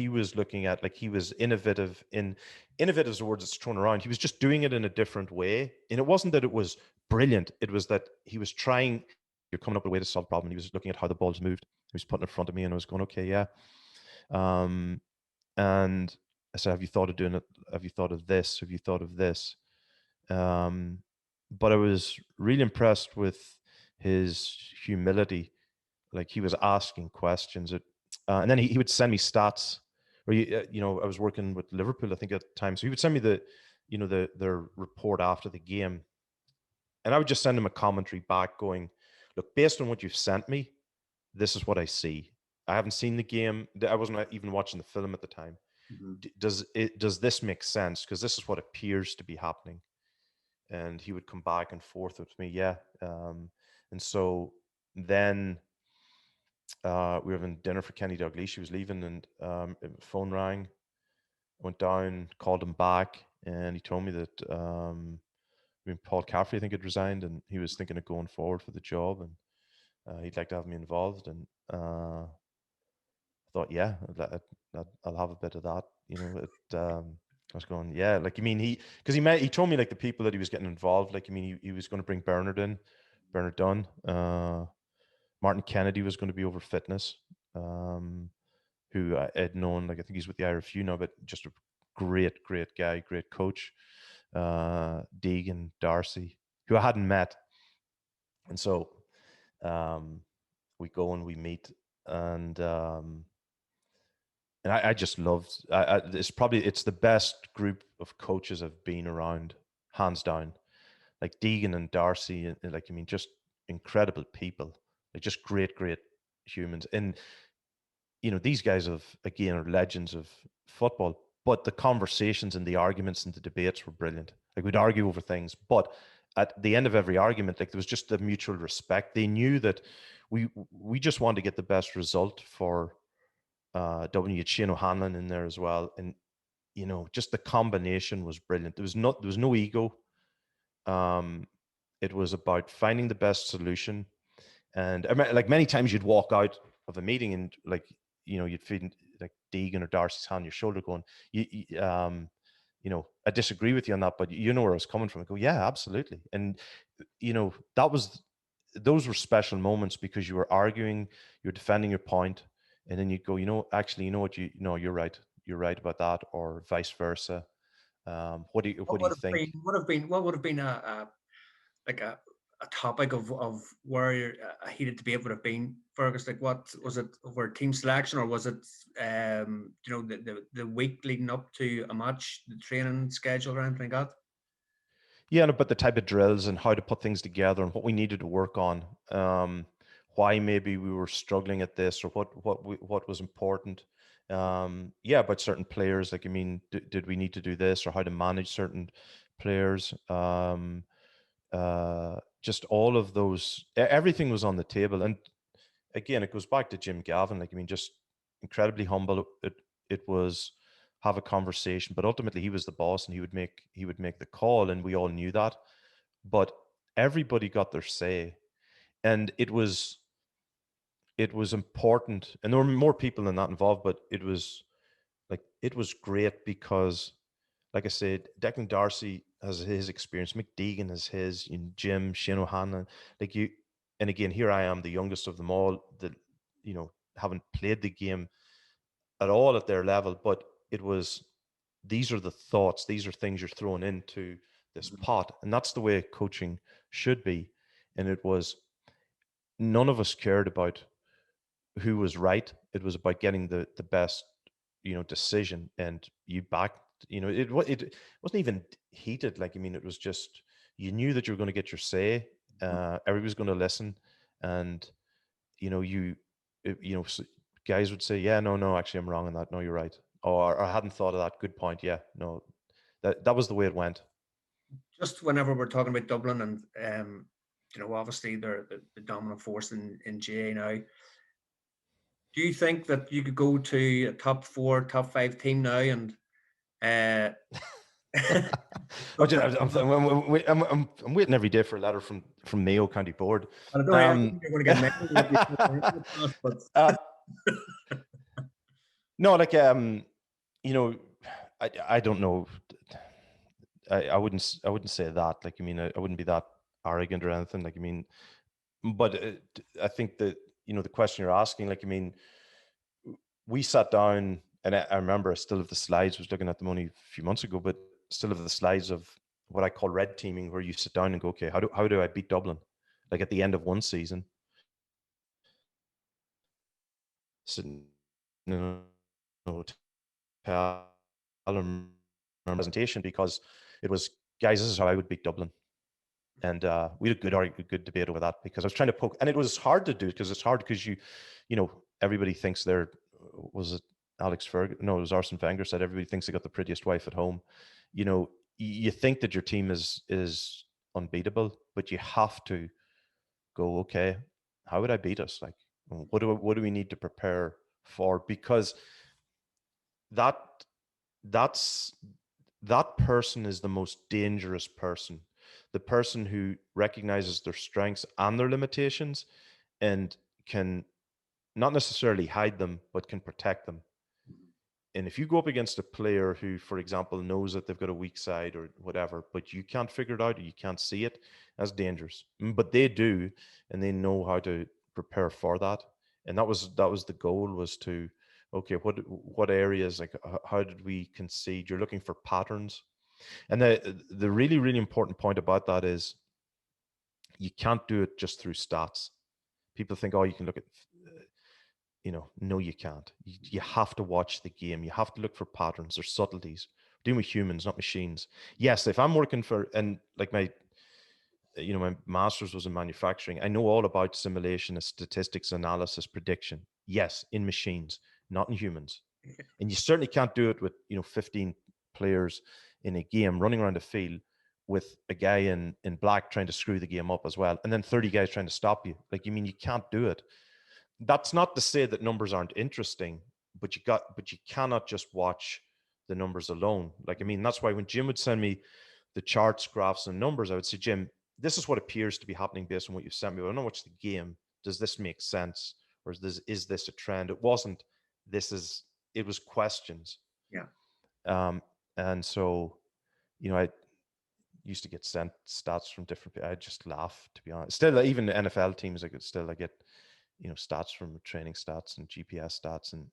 was looking at, like, he was innovative is the word that's thrown around. He was just doing it in a different way. And it wasn't that it was brilliant. It was that he was trying, you're coming up with a way to solve a problem. He was looking at how the ball's moved. He was putting it in front of me, and I was going, okay, yeah. And I said, have you thought of doing it? Have you thought of this? Have you thought of this? But I was really impressed with his humility. Like, he was asking questions, and then he would send me stats. Or I was working with Liverpool, I think, at the time, so he would send me their report after the game. And I would just send him a commentary back going, look, based on what you've sent me, this is what I see. I haven't seen the game. I wasn't even watching the film at the time. Mhm. Does this make sense? Because this is what appears to be happening. And he would come back and forth with me, yeah. And so then we were having dinner for Kenny Dalglish. She was leaving, and phone rang. Went down, called him back, and he told me that Paul Caffrey, I think, had resigned, and he was thinking of going forward for the job, and he'd like to have me involved. And I thought, yeah, I'll have a bit of that. I was going, yeah, like, you mean because he told me like the people that he was getting involved, like, he was going to bring Bernard Dunn, Martin Kennedy was going to be over fitness, who I had known, like, I think he's with the IRFU now, but just a great guy, great coach. Deegan, Darcy, who I hadn't met. And so we go and we meet, and I just loved. It's the best group of coaches I've been around, hands down. Like Deegan and Darcy, and like, just incredible people, like just great humans. And these guys again are legends of football, but the conversations and the arguments and the debates were brilliant. Like, we'd argue over things, but at the end of every argument, like, there was just the mutual respect. They knew that we just wanted to get the best result for Dublin. You had Shane O'Hanlon in there as well, and just the combination was brilliant. There was no ego. It was about finding the best solution. And like, many times you'd walk out of a meeting and, like, you'd feel like Deegan or Darcy's hand on your shoulder going, I disagree with you on that, but you know where I was coming from. I go, yeah, absolutely. And, those were special moments, because you were arguing, you're defending your point, and then you'd go, actually, what, you're right. You're right about that, or vice versa. What do you think? What would have been like a topic of where a heated debate would have been, Fergus? Like, what was it, over team selection, or was it the week leading up to a match, the training schedule, or anything like that? Yeah, but the type of drills and how to put things together and what we needed to work on. Why maybe we were struggling at this, or what was important. Yeah, about certain players. Like, did we need to do this, or how to manage certain players? Just all of those. Everything was on the table, and again, it goes back to Jim Gavin. Like, just incredibly humble. It was have a conversation, but ultimately he was the boss, and he would make the call, and we all knew that. But everybody got their say, and it was important, and there were more people than that involved, but it was great, because, like I said, Declan Darcy has his experience, Mick Deegan has his, Jim, Shane O'Hanlon, like you. And again, here I am, the youngest of them all, that haven't played the game at all at their level, but it was, these are the thoughts, these are things you're throwing into this pot, and that's the way coaching should be. And it was, none of us cared about who was right. It was about getting the best decision, and you backed. It wasn't even heated. Like, it was just, you knew that you were going to get your say. Everybody's going to listen, and you guys would say, yeah, no, actually, I'm wrong on that. No, you're right. Or I hadn't thought of that. Good point. Yeah, no, that was the way it went. Just whenever we're talking about Dublin, and obviously they're the dominant force in GAA now. Do you think that you could go to a top 4, top 5 team now, and I'm waiting every day for a letter from Mayo County Board. I don't know, I think you're going to get mentioned, but no, like, I don't know. I wouldn't say that. Like, I wouldn't be that arrogant or anything. Like, but I think that the question you're asking, like, we sat down, and I remember I still have the slides. I was looking at them only a few months ago, but still have the slides of what I call red teaming, where you sit down and go, okay, how do I beat Dublin? Like, at the end of one season, sitting in a hotel and presentation, because it was, guys, this is how I would beat Dublin. And we had a good debate over that, because I was trying to poke, and it was hard to do, because it's hard because you know, everybody thinks they're, was it Alex Ferguson? No, it was Arsene Wenger said everybody thinks they got the prettiest wife at home. You know, you think that your team is unbeatable, but you have to go, okay, how would I beat us? Like, what do we need to prepare for? Because that's that person is the most dangerous person. The person who recognizes their strengths and their limitations, and can not necessarily hide them, but can protect them. And if you go up against a player who, for example, knows that they've got a weak side or whatever, but you can't figure it out or you can't see it, that's dangerous. But they do, and they know how to prepare for that. And that was the goal, was to, okay, what areas, like how did we concede? You're looking for patterns. And the really, really important point about that is you can't do it just through stats. People think, oh, you can look at, no, you can't. You have to watch the game. You have to look for patterns. There's subtleties. We're dealing with humans, not machines. Yes, if I'm working for, and like my master's was in manufacturing, I know all about simulation, statistics, analysis, prediction. Yes, in machines, not in humans. And you certainly can't do it with 15 players in a game running around the field with a guy in black trying to screw the game up as well, and then 30 guys trying to stop you. Like, you can't do it. That's not to say that numbers aren't interesting, but you cannot just watch the numbers alone. Like, that's why when Jim would send me the charts, graphs, and numbers, I would say, Jim, this is what appears to be happening based on what you've sent me. I don't watch the game. Does this make sense? Or is this a trend? It wasn't. It was questions. Yeah. And so, I used to get sent stats from different people. I just laugh, to be honest. Still, even the NFL teams, I get, stats from training stats and GPS stats, and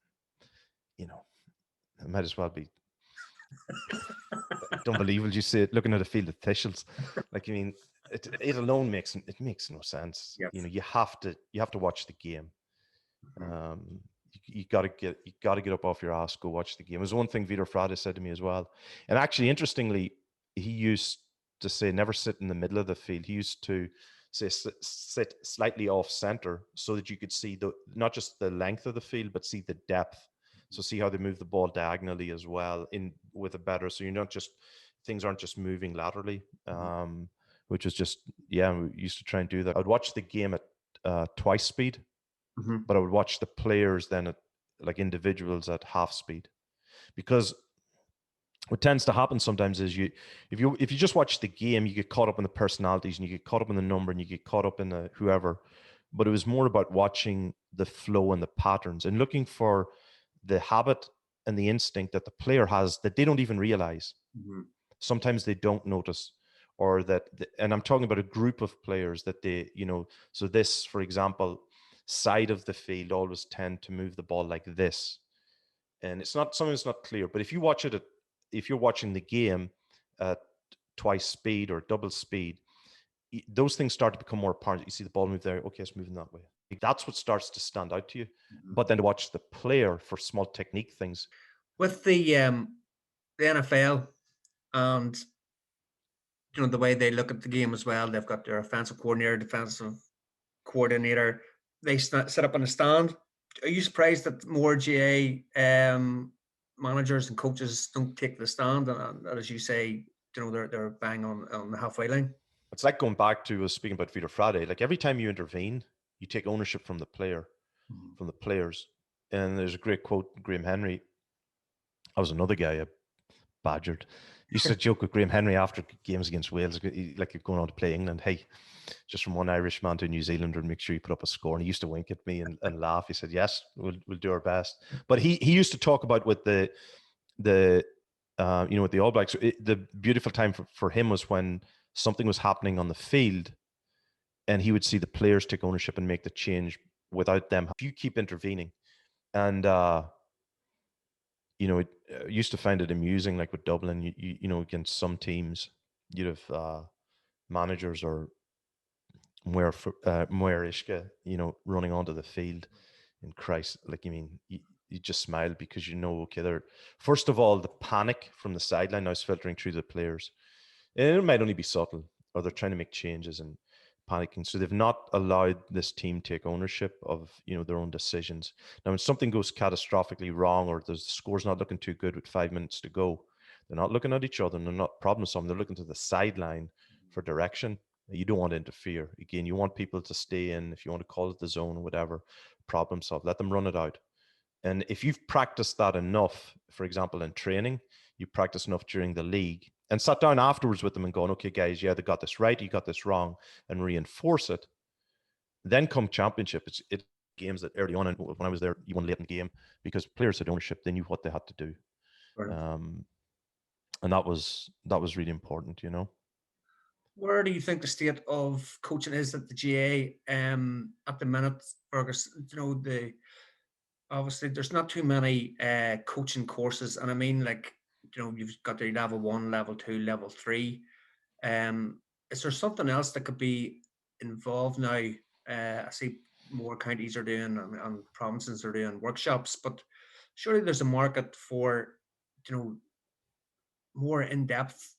it might as well be. Don't believe it. You see it looking at a field of officials. Like, it alone makes no sense. Yes. You have to watch the game. You got to get up off your ass, go watch the game. It was one thing Vitor Frade said to me as well. And actually, interestingly, he used to say never sit in the middle of the field. He used to say sit slightly off center, so that you could see not just the length of the field, but see the depth. So see how they move the ball diagonally as well, with a better. So things aren't just moving laterally, which is just, we used to try and do that. I'd watch the game at twice speed. But I would watch the players then at, like, individuals at half speed, because what tends to happen sometimes is if you just watch the game, you get caught up in the personalities, and you get caught up in the number, and you get caught up in the whoever. But it was more about watching the flow and the patterns, and looking for the habit and the instinct that the player has that they don't even realize. Sometimes they don't notice, or that, and I'm talking about a group of players that they, so this, for example, side of the field always tend to move the ball like this, and it's not something that's not clear. But if you're watching the game at twice speed or double speed, those things start to become more apparent. You see the ball move there, okay, it's moving that way. That's what starts to stand out to you. But then to watch the player for small technique things. With the NFL and the way they look at the game as well, they've got their offensive coordinator, defensive coordinator. They sit up on the stand. Are you surprised that more GA managers and coaches don't take the stand? And as you say, they're bang on the halfway line. It's like going back to speaking about Vitor Frade. Like, every time you intervene, you take ownership from the player, from the players. And there's a great quote, Graham Henry. I was another guy I badgered. Used to joke with Graham Henry after games against Wales, like you're going on to play England. Hey, just from one Irishman to a New Zealander, and make sure you put up a score. And he used to wink at me and laugh. He said, "Yes, we'll do our best." But he used to talk about with the with the All Blacks, the beautiful time for him was when something was happening on the field, and he would see the players take ownership and make the change without them. If you keep intervening, and used to find it amusing, like with Dublin, against some teams, you'd have managers or Moir Ishka, running onto the field. And Christ, like, you just smile, because okay, they're, first of all, the panic from the sideline now is filtering through the players. And it might only be subtle. or they're trying to make changes and panicking. So they've not allowed this team take ownership of, you know, their own decisions. Now, when something goes catastrophically wrong, or the score's not looking too good with 5 minutes to go, they're not looking at each other and they're not problem solving. They're looking to the sideline for direction. You don't want to interfere. Again, you want people to stay in. If you want to call it the zone or whatever, problem solve. Let them run it out. And if you've practiced that enough, for example, in training, you practice enough during the league and sat down afterwards with them and going, okay, guys, yeah, they got this right, you got this wrong, and reinforce it. Then come championship, it's games that early on, and when I was there, you won late in the game because players had ownership. They knew what they had to do. And that was really important, you know. Where do you think the state of coaching is at the GAA at the minute, Fergus? You know, obviously there's not too many coaching courses, and I mean, like, you know, you've got the level 1, level 2, level 3. Is there something else that could be involved now? I see more counties are doing and provinces are doing workshops, but surely there's a market for, you know, more in-depth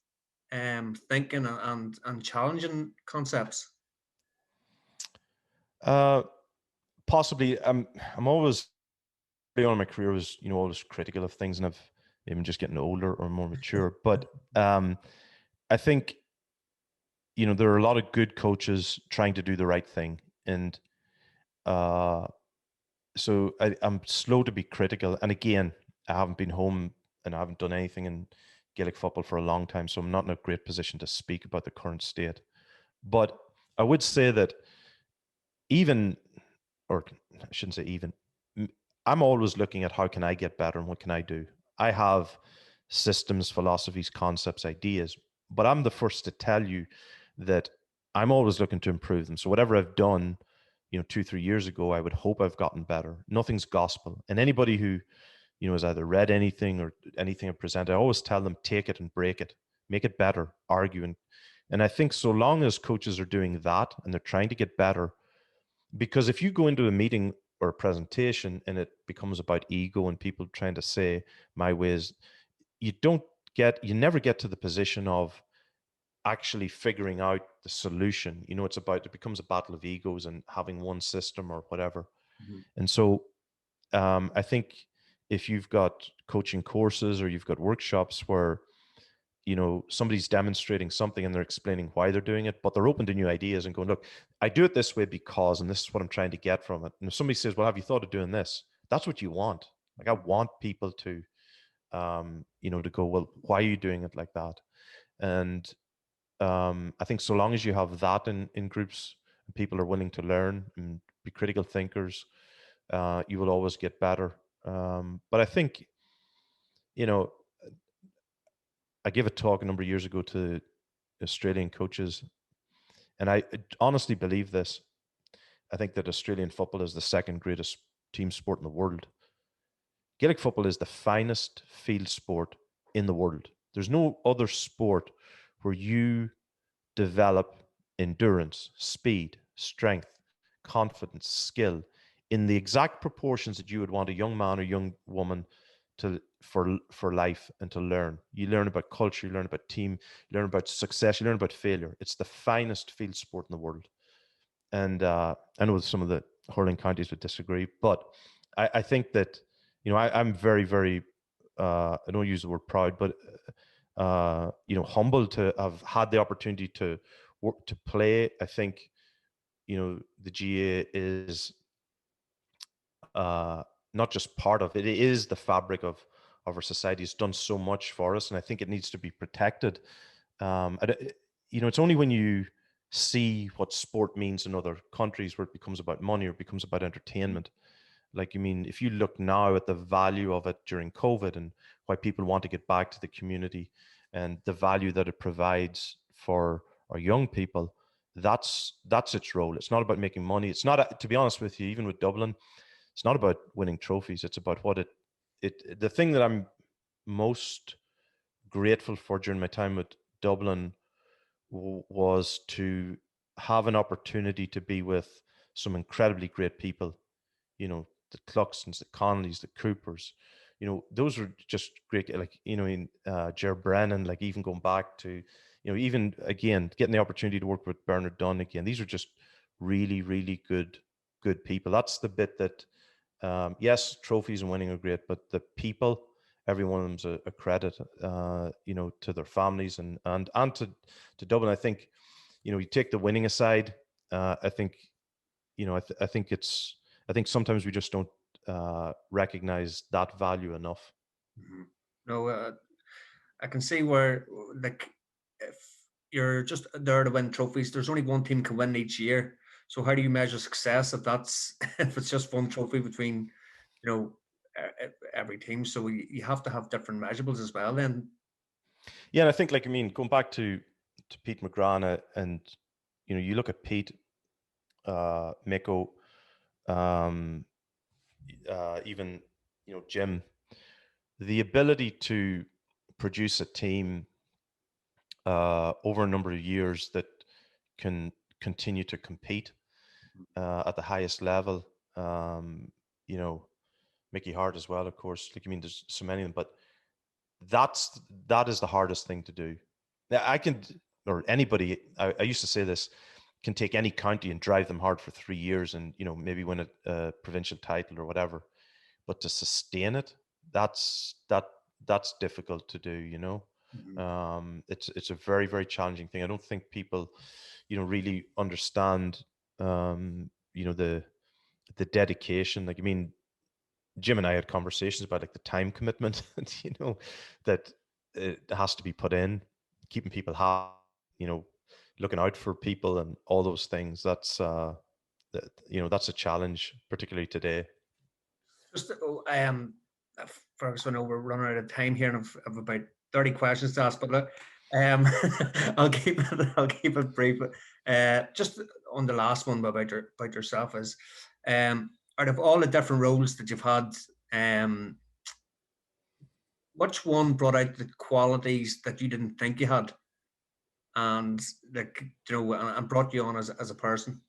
thinking and challenging concepts. Possibly. I'm always, early on in my career, was, you know, always critical of things, and I've even just getting older or more mature. But I think, you know, there are a lot of good coaches trying to do the right thing, and so I'm slow to be critical. And again, I haven't been home and I haven't done anything in Gaelic football for a long time, so I'm not in a great position to speak about the current state. But I would say that even, or I shouldn't say even, I'm always looking at how can I get better and what can I do. I have systems, philosophies, concepts, ideas, but I'm the first to tell you that I'm always looking to improve them. So whatever I've done, you know, 2-3 years ago, I would hope I've gotten better. Nothing's gospel. And anybody who, you know, has either read anything or anything I present, I always tell them, take it and break it, make it better, argue. And I think so long as coaches are doing that and they're trying to get better, because if you go into a meeting or a presentation and it becomes about ego and people trying to say my ways, you never get to the position of actually figuring out the solution. You know, it becomes a battle of egos and having one system or whatever. Mm-hmm. And so I think if you've got coaching courses or you've got workshops where, you know, somebody's demonstrating something and they're explaining why they're doing it, but they're open to new ideas and going, look, I do it this way because, and this is what I'm trying to get from it. And if somebody says, well, have you thought of doing this? That's what you want. Like, I want people to, you know, to go, well, why are you doing it like that? And I think so long as you have that in groups, and people are willing to learn and be critical thinkers, you will always get better. But I think, you know, I gave a talk a number of years ago to Australian coaches, and I honestly believe this. I think that Australian football is the second greatest team sport in the world. Gaelic football is the finest field sport in the world. There's no other sport where you develop endurance, speed, strength, confidence, skill in the exact proportions that you would want a young man or young woman to for life and to learn. You learn about culture, you learn about team, you learn about success, you learn about failure. It's the finest field sport in the world. And I know some of the hurling counties would disagree, but I think that, you know, I'm very, very, I don't use the word proud, but you know, humbled to have had the opportunity to work, to play. I think, you know, the GA is not just part of it; it is the fabric of our society. It's done so much for us, and I think it needs to be protected. You know, it's only when you see what sport means in other countries where it becomes about money or it becomes about entertainment. Like, I mean, if you look now at the value of it during COVID and why people want to get back to the community and the value that it provides for our young people, that's its role. It's not about making money. It's not, to be honest with you, even with Dublin, it's not about winning trophies. It's about what the thing that I'm most grateful for during my time with Dublin was to have an opportunity to be with some incredibly great people. You know, the Cluxtons, the Connollys, the Coopers. You know, those were just great. Like, you know, in Ger Brennan, like even going back to, even again, getting the opportunity to work with Bernard Dunn again, these are just really, really good people. That's the bit that, yes, trophies and winning are great, but the people, every one of them's a credit, to their families and to Dublin. I think, you take the winning aside. I think, I think sometimes we just don't recognize that value enough. Mhm. No, I can see where, like, if you're just there to win trophies, there's only one team can win each year. So how do you measure success if that's if it's just one trophy between, every team? So you have to have different measurables as well. Then, Yeah, and I think, going back to Pete McGrath, and you look at Pete, Miko, um, even Jim, the ability to produce a team over a number of years that can continue to compete at the highest level. You know, Mickey Hart as well, of course. There's so many of them, but that is the hardest thing to do. Now, or anybody. I used to say this, can take any county and drive them hard for 3 years, and maybe win a provincial title or whatever. But to sustain it, that's difficult to do. Mhm. It's a very, very challenging thing. I don't think people, really understand, the dedication. Jim and I had conversations about the time commitment, that it has to be put in, keeping people happy, looking out for people and all those things. That's a challenge, particularly today. just Fergus, I know we're running out of time here, and I've about 30 questions to ask, but look, um, I'll keep it brief. Just on the last one about yourself is, out of all the different roles that you've had, um, which one brought out the qualities that you didn't think you had, and and brought you on as a person?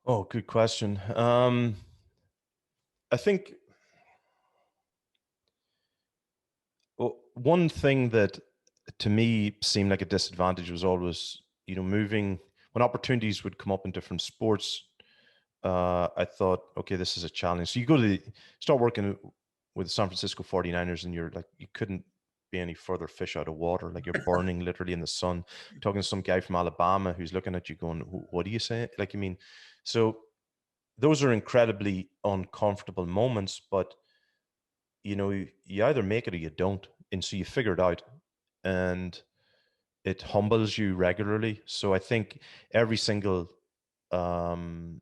Oh, good question. I think, well, one thing that to me seemed like a disadvantage was always, moving when opportunities would come up in different sports. I thought, okay, this is a challenge. So you start working with the San Francisco 49ers, and you're like, you couldn't be any further fish out of water. Like, you're burning literally in the sun, talking to some guy from Alabama who's looking at you going, what are you saying? So those are incredibly uncomfortable moments, but you either make it or you don't. And so you figure it out, and it humbles you regularly. So I think every single, um,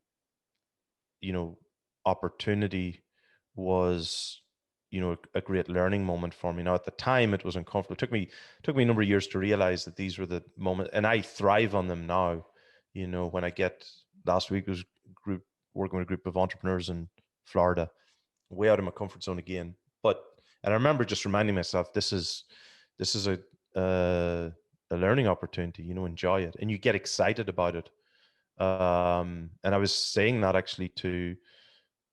you know, opportunity was, a great learning moment for me. Now, at the time, it was uncomfortable. It took me a number of years to realize that these were the moments, and I thrive on them now. When I get, last week was working with a group of entrepreneurs in Florida, way out of my comfort zone again. And I remember just reminding myself, this is a learning opportunity. Enjoy it, and you get excited about it. And I was saying that actually to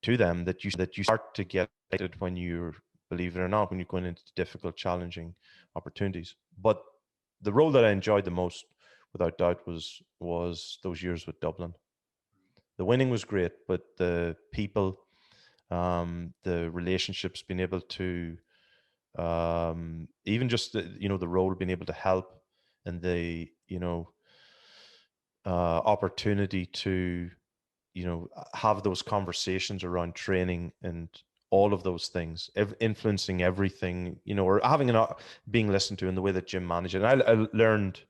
them, that you start to get excited when you're, believe it or not, when you're going into difficult, challenging opportunities. But the role that I enjoyed the most, without doubt, was those years with Dublin. The winning was great, but the people, the relationships, being able to, even just the role, being able to help, and the opportunity to have those conversations around training and all of those things, influencing everything, or having being listened to in the way that Jim managed it. And I learned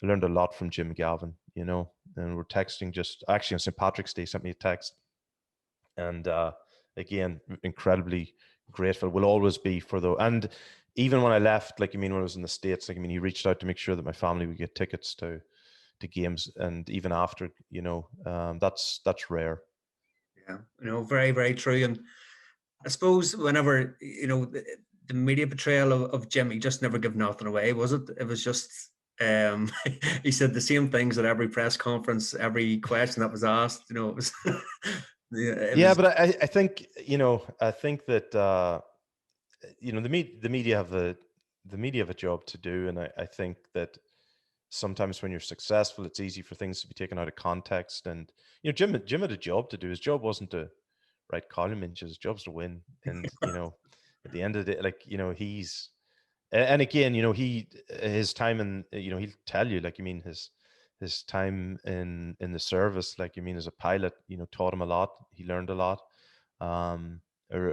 a lot from Jim Galvin, and we're texting, just actually on St. Patrick's Day, sent me a text. And again, incredibly grateful, will always be for and even when I left, when I was in the States, he reached out to make sure that my family would get tickets to games. And even after, that's rare. Yeah, very, very true. And I suppose whenever, the media portrayal of Jim, he just never give nothing away, was it? It was just, um, he said the same things at every press conference, every question that was asked. It was, yeah, it Yeah, was. but I think that the media have the media have a job to do, and I think that sometimes when you're successful, it's easy for things to be taken out of context. And Jim had a job to do. His job wasn't to write column inches. His job's to win. And at the end of the day, like he's and again, his time in he'll tell you, like his time in the service, like as a pilot, taught him a lot. He learned a lot. A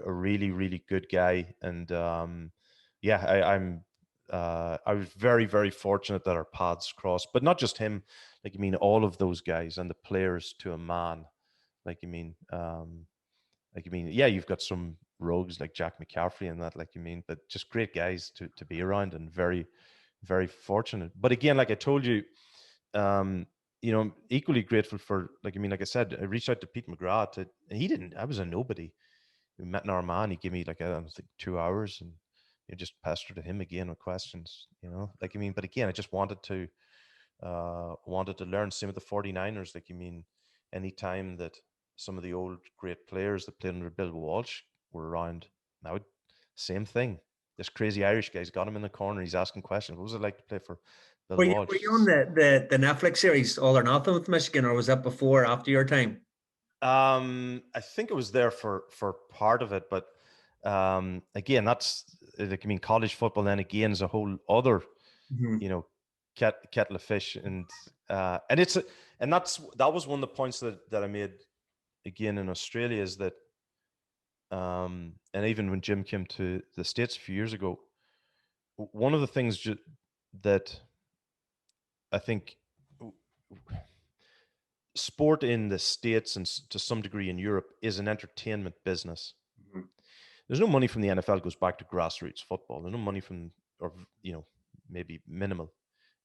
really really good guy, and yeah, I was very very fortunate that our paths crossed, but not just him. Like all of those guys and the players to a man. Like yeah, you've got some rogues like Jack McCaffrey and that, but just great guys to be around, and very, very fortunate. But again, like I told you, I'm equally grateful for, like I said, I reached out to Pete McGrath. I was a nobody. We met in Armagh. He gave me I don't think 2 hours, and just pestered him again with questions, but again, I just wanted to learn. Same with the 49ers. Any time that some of the old great players that played under Bill Walsh were around, now same thing. This crazy Irish guy's got him in the corner. He's asking questions. What was it like to play for Bill Walsh? Were you on the Netflix series All or Nothing with Michigan, or was that before or after your time? I think it was there for part of it, but again, that's college football. Then again, is a whole other Mm-hmm. Kettle of fish, and that was one of the points that I made again in Australia, is that and even when Jim came to the States a few years ago, one of the things that I think sport in the States and to some degree in Europe is an entertainment business. Mm-hmm. There's no money from the NFL goes back to grassroots football. There's no money from, or maybe minimal.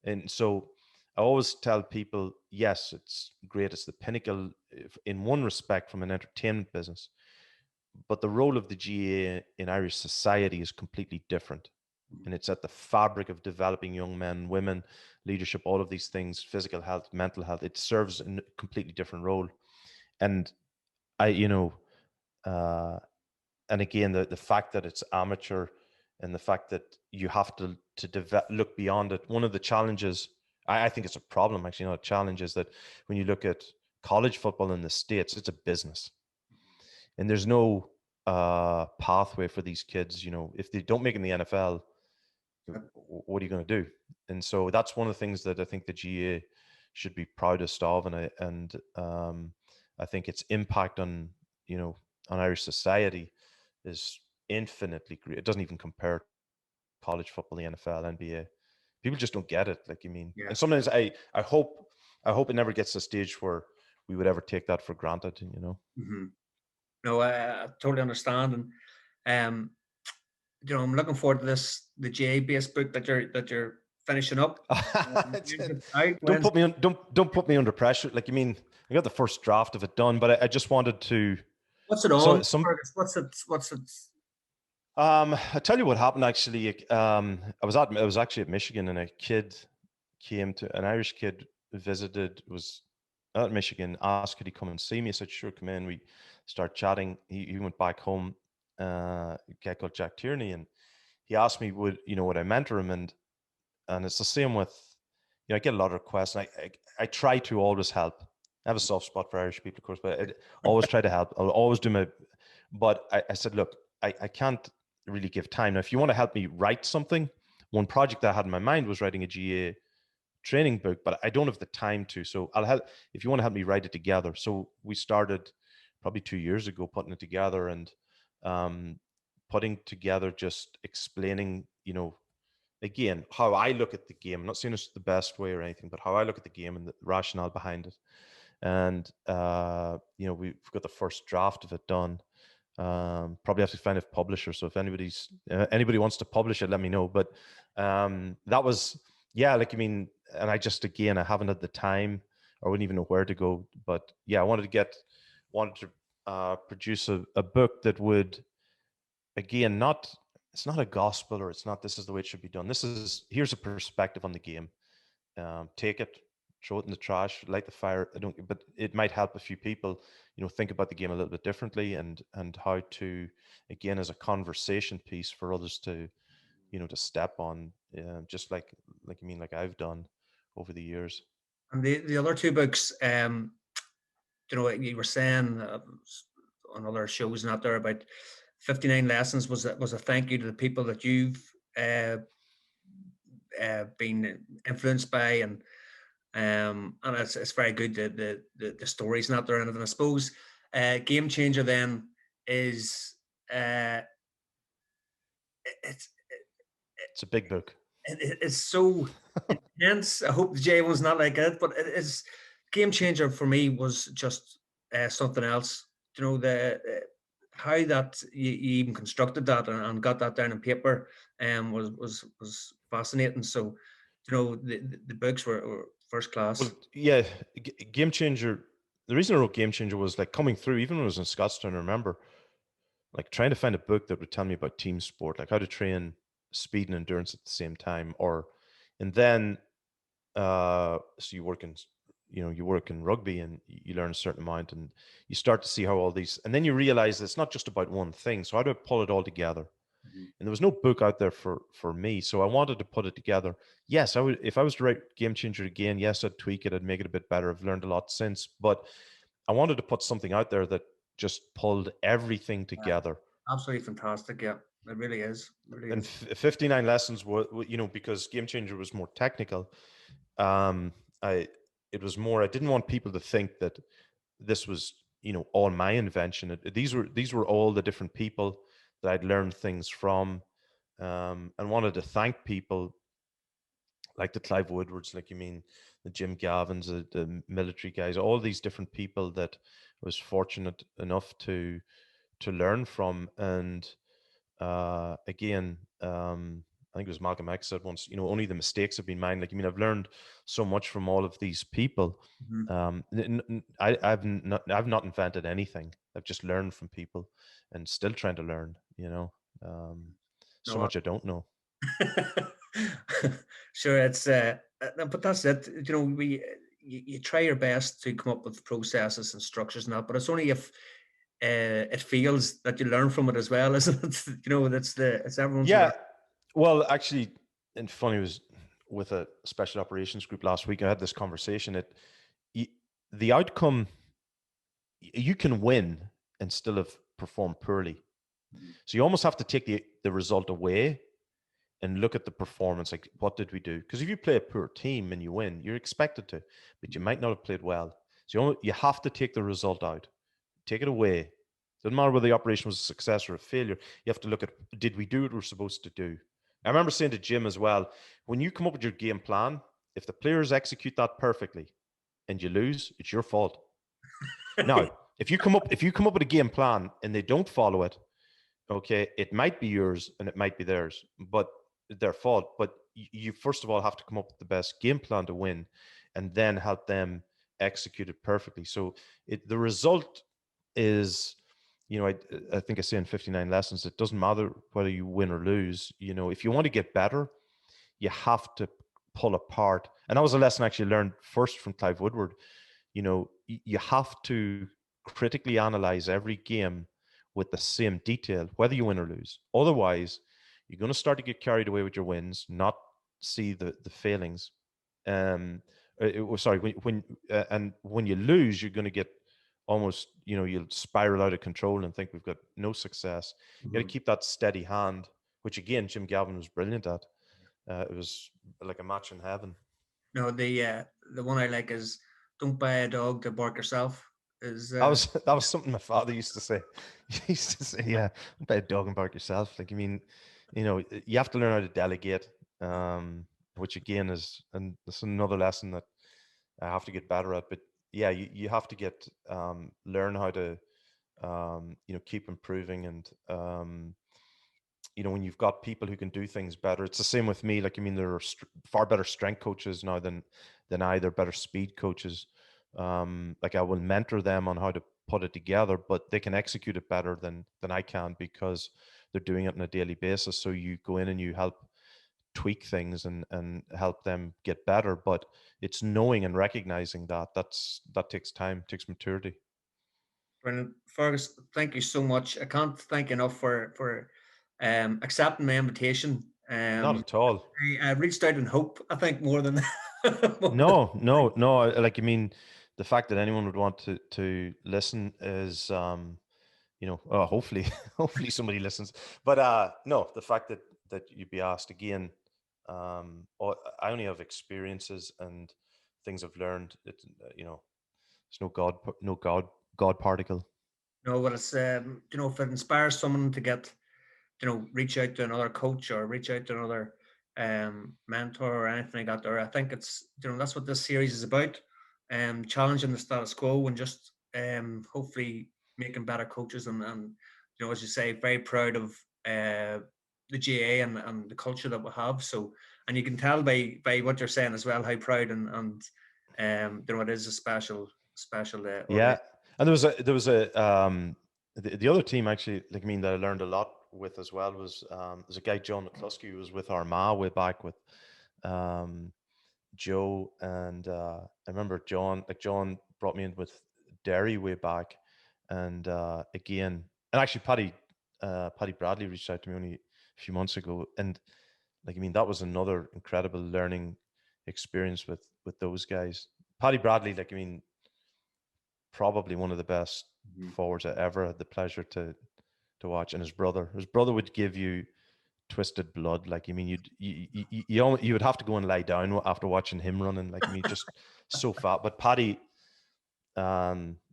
And so I always tell people, yes, it's great. It's the pinnacle in one respect from an entertainment business. But the role of the GAA in Irish society is completely different. And it's at the fabric of developing young men, women, leadership, all of these things, physical health, mental health. It serves a completely different role. And I, and again, the fact that it's amateur, and the fact that you have to look beyond it. One of the challenges, I think it's a problem, actually, not a challenge, is that when you look at college football in the States, it's a business, and there's no pathway for these kids. If they don't make it in the NFL, what are you going to do? And so that's one of the things that I think the GA should be proudest of, and I think its impact on on Irish society is infinitely great. It doesn't even compare to college football, the NFL, NBA. People just don't get it. Yeah. And sometimes I hope it never gets to a stage where we would ever take that for granted. Mm-hmm. No, I totally understand, and um, I'm looking forward to the J based book that you're finishing up. Don't When's put me on. Don't put me under pressure. I got the first draft of it done, but I just wanted to. what's it on? So some. Fergus? What's it? I tell you what happened actually. I was actually at Michigan, and an Irish kid visited, was at Michigan, asked could he come and see me. I said sure, come in. We start chatting. He went back home. A guy called Jack Tierney, and he asked me would I mentor him, and it's the same with I get a lot of requests, and I try to always help. I have a soft spot for Irish people, of course, but I always try to help. I'll always do my. But I said, look, I can't really give time. Now, if you want to help me write something, one project that I had in my mind was writing a GA training book, but I don't have the time to. So I'll help if you want to help me write it together. So we started probably 2 years ago putting it together, and putting together, just explaining, again, how I look at the game. I'm not saying it's the best way or anything, but how I look at the game and the rationale behind it. And we've got the first draft of it done. Probably have to find a publisher. So if anybody wants to publish it, let me know. But that was, yeah, and I just, again, I haven't had the time, or wouldn't even know where to go. But yeah, I wanted to produce a book that would, again, it's not a gospel, or it's not this is the way it should be done. Here's a perspective on the game. Take it, throw it in the trash, light the fire. But it might help a few people, think about the game a little bit differently, and how to, again, as a conversation piece for others to, to step on, just like I've done over the years. And the other two books, you were saying on other shows and out there about 59 lessons was a thank you to the people that you've been influenced by, and it's very good, the stories not there. And I suppose Game Changer then is it's It's a big book. it's so intense. I hope the J one's not like it, but it is. Game Changer for me was just something else. The how that you even constructed that and got that down on paper was fascinating. So the books were first Well, class. yeah, Game Changer. The reason I wrote Game Changer was like coming through, even when I was in Scotstown, I remember like trying to find a book that would tell me about team sport, like how to train speed and endurance at the same time. And then, so you work in rugby and you learn a certain amount and you start to see how all these, and then you realize it's not just about one thing. So how do I pull it all together? Mhm. And there was no book out there for me, so I wanted to put it together. Yes, I would, if I was to write Game Changer again, yes, I'd tweak it, I'd make it a bit better. I've learned a lot since, but I wanted to put something out there that just pulled everything Yeah, together. absolutely fantastic. Yeah, it really is. It really And is. 59 lessons were, because Game Changer was more technical. um I it was more, I didn't want people to think that this was, all my invention. These were all the different people that I'd learned things from, and wanted to thank people like the Clive Woodwards, like, the Jim Gavins, the military guys, all these different people that I was fortunate enough to learn from. And again, I think it was Malcolm X said once, only the mistakes have been mine. Like, I've learned so much from all of these people. Mhm. I've not invented anything. I've just learned from people, and still trying to learn. So No, much I don't know. sure, it's but that's it. You try your best to come up with processes and structures and that, but it's only if it feels that you learn from it as well, isn't it? It's everyone's learning. Yeah. Well, actually, and funny was with a special operations group last week. I had this conversation. Y- the outcome, you can win and still have performed poorly. So you almost have to take the result away and look at the performance. Like, what did we do? Because if you play a poor team and you win, you're expected to, but you might not have played well. So you have to take the result out, take it away. Doesn't matter whether the operation was a success or a failure. You have to look at, did we do what we're supposed to do? I remember saying to Jim as well, when you come up with your game plan, if the players execute that perfectly and you lose, it's your fault. Now, if you come up with a game plan and they don't follow it, okay, it might be yours and it might be theirs, but their fault. But you first of all have to come up with the best game plan to win, and then help them execute it perfectly. So the result is, I think I say in 59 lessons, it doesn't matter whether you win or lose. If you want to get better, you have to pull apart. And that was a lesson I actually learned first from Clive Woodward. You have to critically analyze every game with the same detail, whether you win or lose. Otherwise, you're going to start to get carried away with your wins, not see the failings. Sorry, and when you lose, you're going to get almost, you'll spiral out of control and think we've got no success. You got to Mhm. keep that steady hand, which again, Jim Gavin was brilliant at. It was like a match in heaven. No, the one I like is don't buy a dog to bark yourself. Is That was something my father used to say. He used to say, "Yeah, bet a dog and bark yourself." Like, you have to learn how to delegate, which again is, and this is another lesson that I have to get better at. But yeah, you have to learn how to, keep improving. And when you've got people who can do things better, it's the same with me. Like, there are far better strength coaches now than I. They're better speed coaches. Like, I will mentor them on how to put it together, but they can execute it better than I can, because they're doing it on a daily basis. So you go in and you help tweak things and help them get better. But it's knowing and recognizing that takes time, takes maturity. Brilliant. Fergus, thank you so much. I can't thank you enough for accepting my invitation Not Um, at all. I reached out in hope, I think, more than No, no, no. Like, I mean, the fact that anyone would want to listen is, hopefully, hopefully somebody listens. But no, the fact that you'd be asked again, I only have experiences and things I've learned. It's no God particle. no, but it's if it inspires someone to get, reach out to another coach or reach out to another mentor or anything like that. Or I think it's that's what this series is about, challenging the status quo and just hopefully making better coaches and as you say, very proud of the GA and the culture that we have. So, and you can tell by what you're saying as well how proud and it is a special Yeah, organization. and there was the other team actually, like, I mean, that I learned a lot with as well was there's a guy, John McCluskey, who was with Armagh way back with um Joe, and I remember John brought me in with Derry way back, and again, and actually Paddy Bradley reached out to me only a few months ago, and like, I mean, that was another incredible learning experience with those guys. Paddy Bradley, like, I mean, probably one of the best Mhm. forwards I ever had the pleasure to watch, and his brother would give you twisted blood. Like, I mean, you would have to go and lie down after watching him running. Like, I mean, just so fat. But Paddy,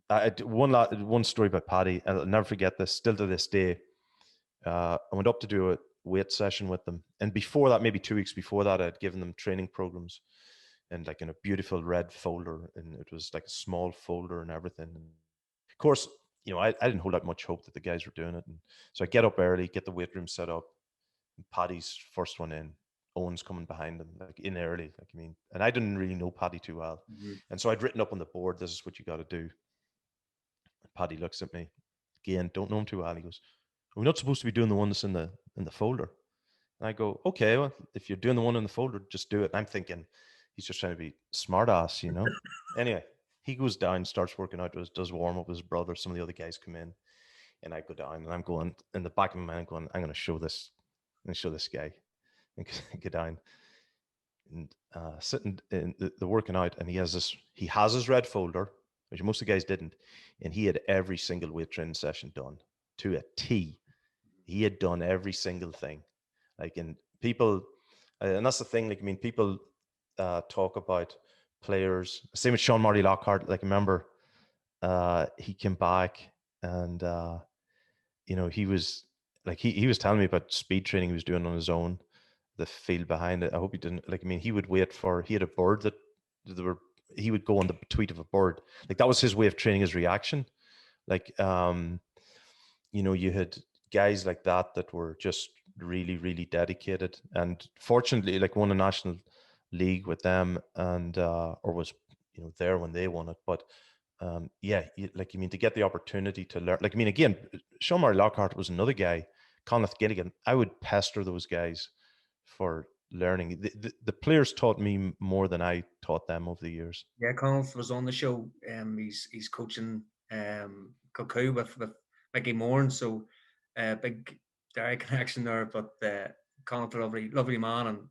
one story about Paddy, I'll never forget this. Still to this day, I went up to do a weight session with them, and before that, maybe 2 weeks before that, I'd given them training programs, and like in a beautiful red folder, and it was like a small folder and everything. And of course, I didn't hold out much hope that the guys were doing it, and so I get up early, get the weight room set up. Paddy's first one in. Owen's coming behind him, like in early. Like, I mean, and I didn't really know Paddy too well. Mhm. And so I'd written up on the board, this is what you got to do. And Paddy looks at me. Again, don't know him too well. He goes, we're not supposed to be doing the one that's in the folder. And I go, okay, well, if you're doing the one in the folder, just do it. And I'm thinking, he's just trying to be smart ass. Anyway, he goes down, starts working out, does warm up with his brother. Some of the other guys come in, and I go down, and I'm going in the back of my mind, going, I'm going to show this. I'm going to show this guy. And get down and sitting in the working out, and he has his red folder, which most of the guys didn't, and he had every single weight training session done to a T. He had done every single thing, like, in people, and that's the thing. Like, I mean, people talk about players. Same with Sean Marty Lockhart. Like, I remember he came back, and he was like, he was telling me about speed training he was doing on his own, the field behind it. I hope he didn't, like, I mean, he had a bird that there were, he would go on the tweet of a bird. Like, that was his way of training his reaction. Like, you had guys like that were just really, really dedicated, and fortunately, like, won a national league with them, and or was, there when they won it. But yeah, like, I mean, to get the opportunity to learn, like, I mean, again, Sean Murray Lockhart was another guy, Conleth Gilligan. I would pester those guys for learning. The players taught me more than I taught them over the years. Yeah, Connell was on the show. He's coaching Cuckoo with Mickey Moore, so big Derry connection there. But Connell's a lovely man, and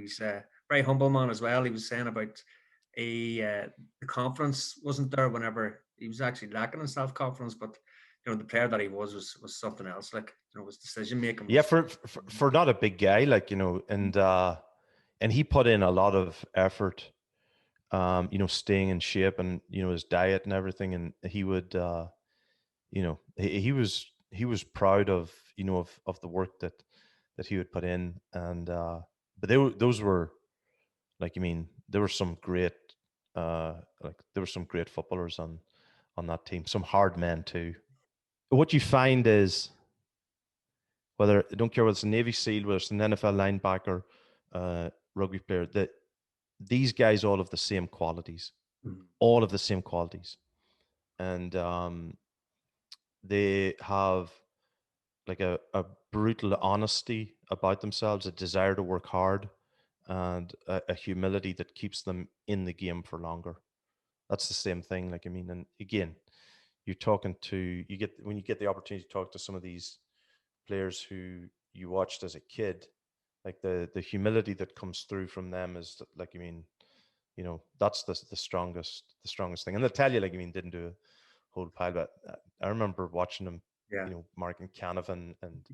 he's a very humble man as well. He was saying about the confidence wasn't there whenever he was actually lacking in self confidence, but the player that he was something else. Like, his decision making Yeah, was. for not a big guy, like, and he put in a lot of effort, staying in shape, and his diet and everything, and he would, he was proud of, of the work that he would put in, and but those were, like, I mean, there were some great, there were some great footballers on that team, some hard men too. What you find is, whether, I don't care whether it's a Navy SEAL, whether it's an NFL linebacker, rugby player, that these guys all have the same qualities, Mhm. all of the same qualities, and they have like a brutal honesty about themselves, a desire to work hard, and a humility that keeps them in the game for longer. That's the same thing. Like, I mean, and again, when you get the opportunity to talk to some of these players who you watched as a kid, like the humility that comes through from them is like, I mean, you know, that's the strongest thing. And they'll tell you, like, I mean, didn't do a whole pile, but I remember watching them, Yeah. you know, marking Canavan and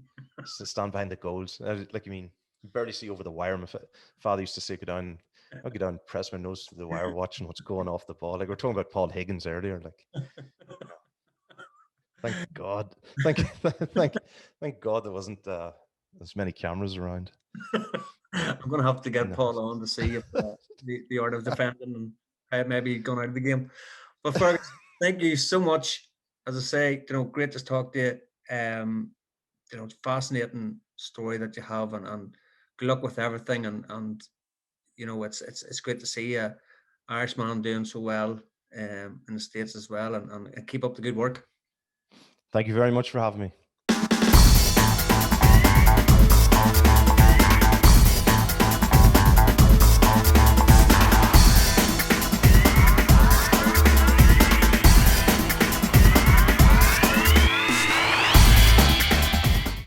stand behind the goals. Like, I mean, you barely see over the wire. My father used to say, I'll go down and press my nose to the wire watching what's going off the ball. Like, we're talking about Paul Higgins earlier. Like, you know, thank God. Thank God there wasn't as many cameras around. I'm going to have to get No. Paul on to see if the art of defending and how maybe gone out of the game. But Fergus, thank you so much. As I say, great to talk to you. It's fascinating story that you have, and good luck with everything. And it's great to see a Irishman doing so well in the States as well, and keep up the good work. Thank you very much for having me.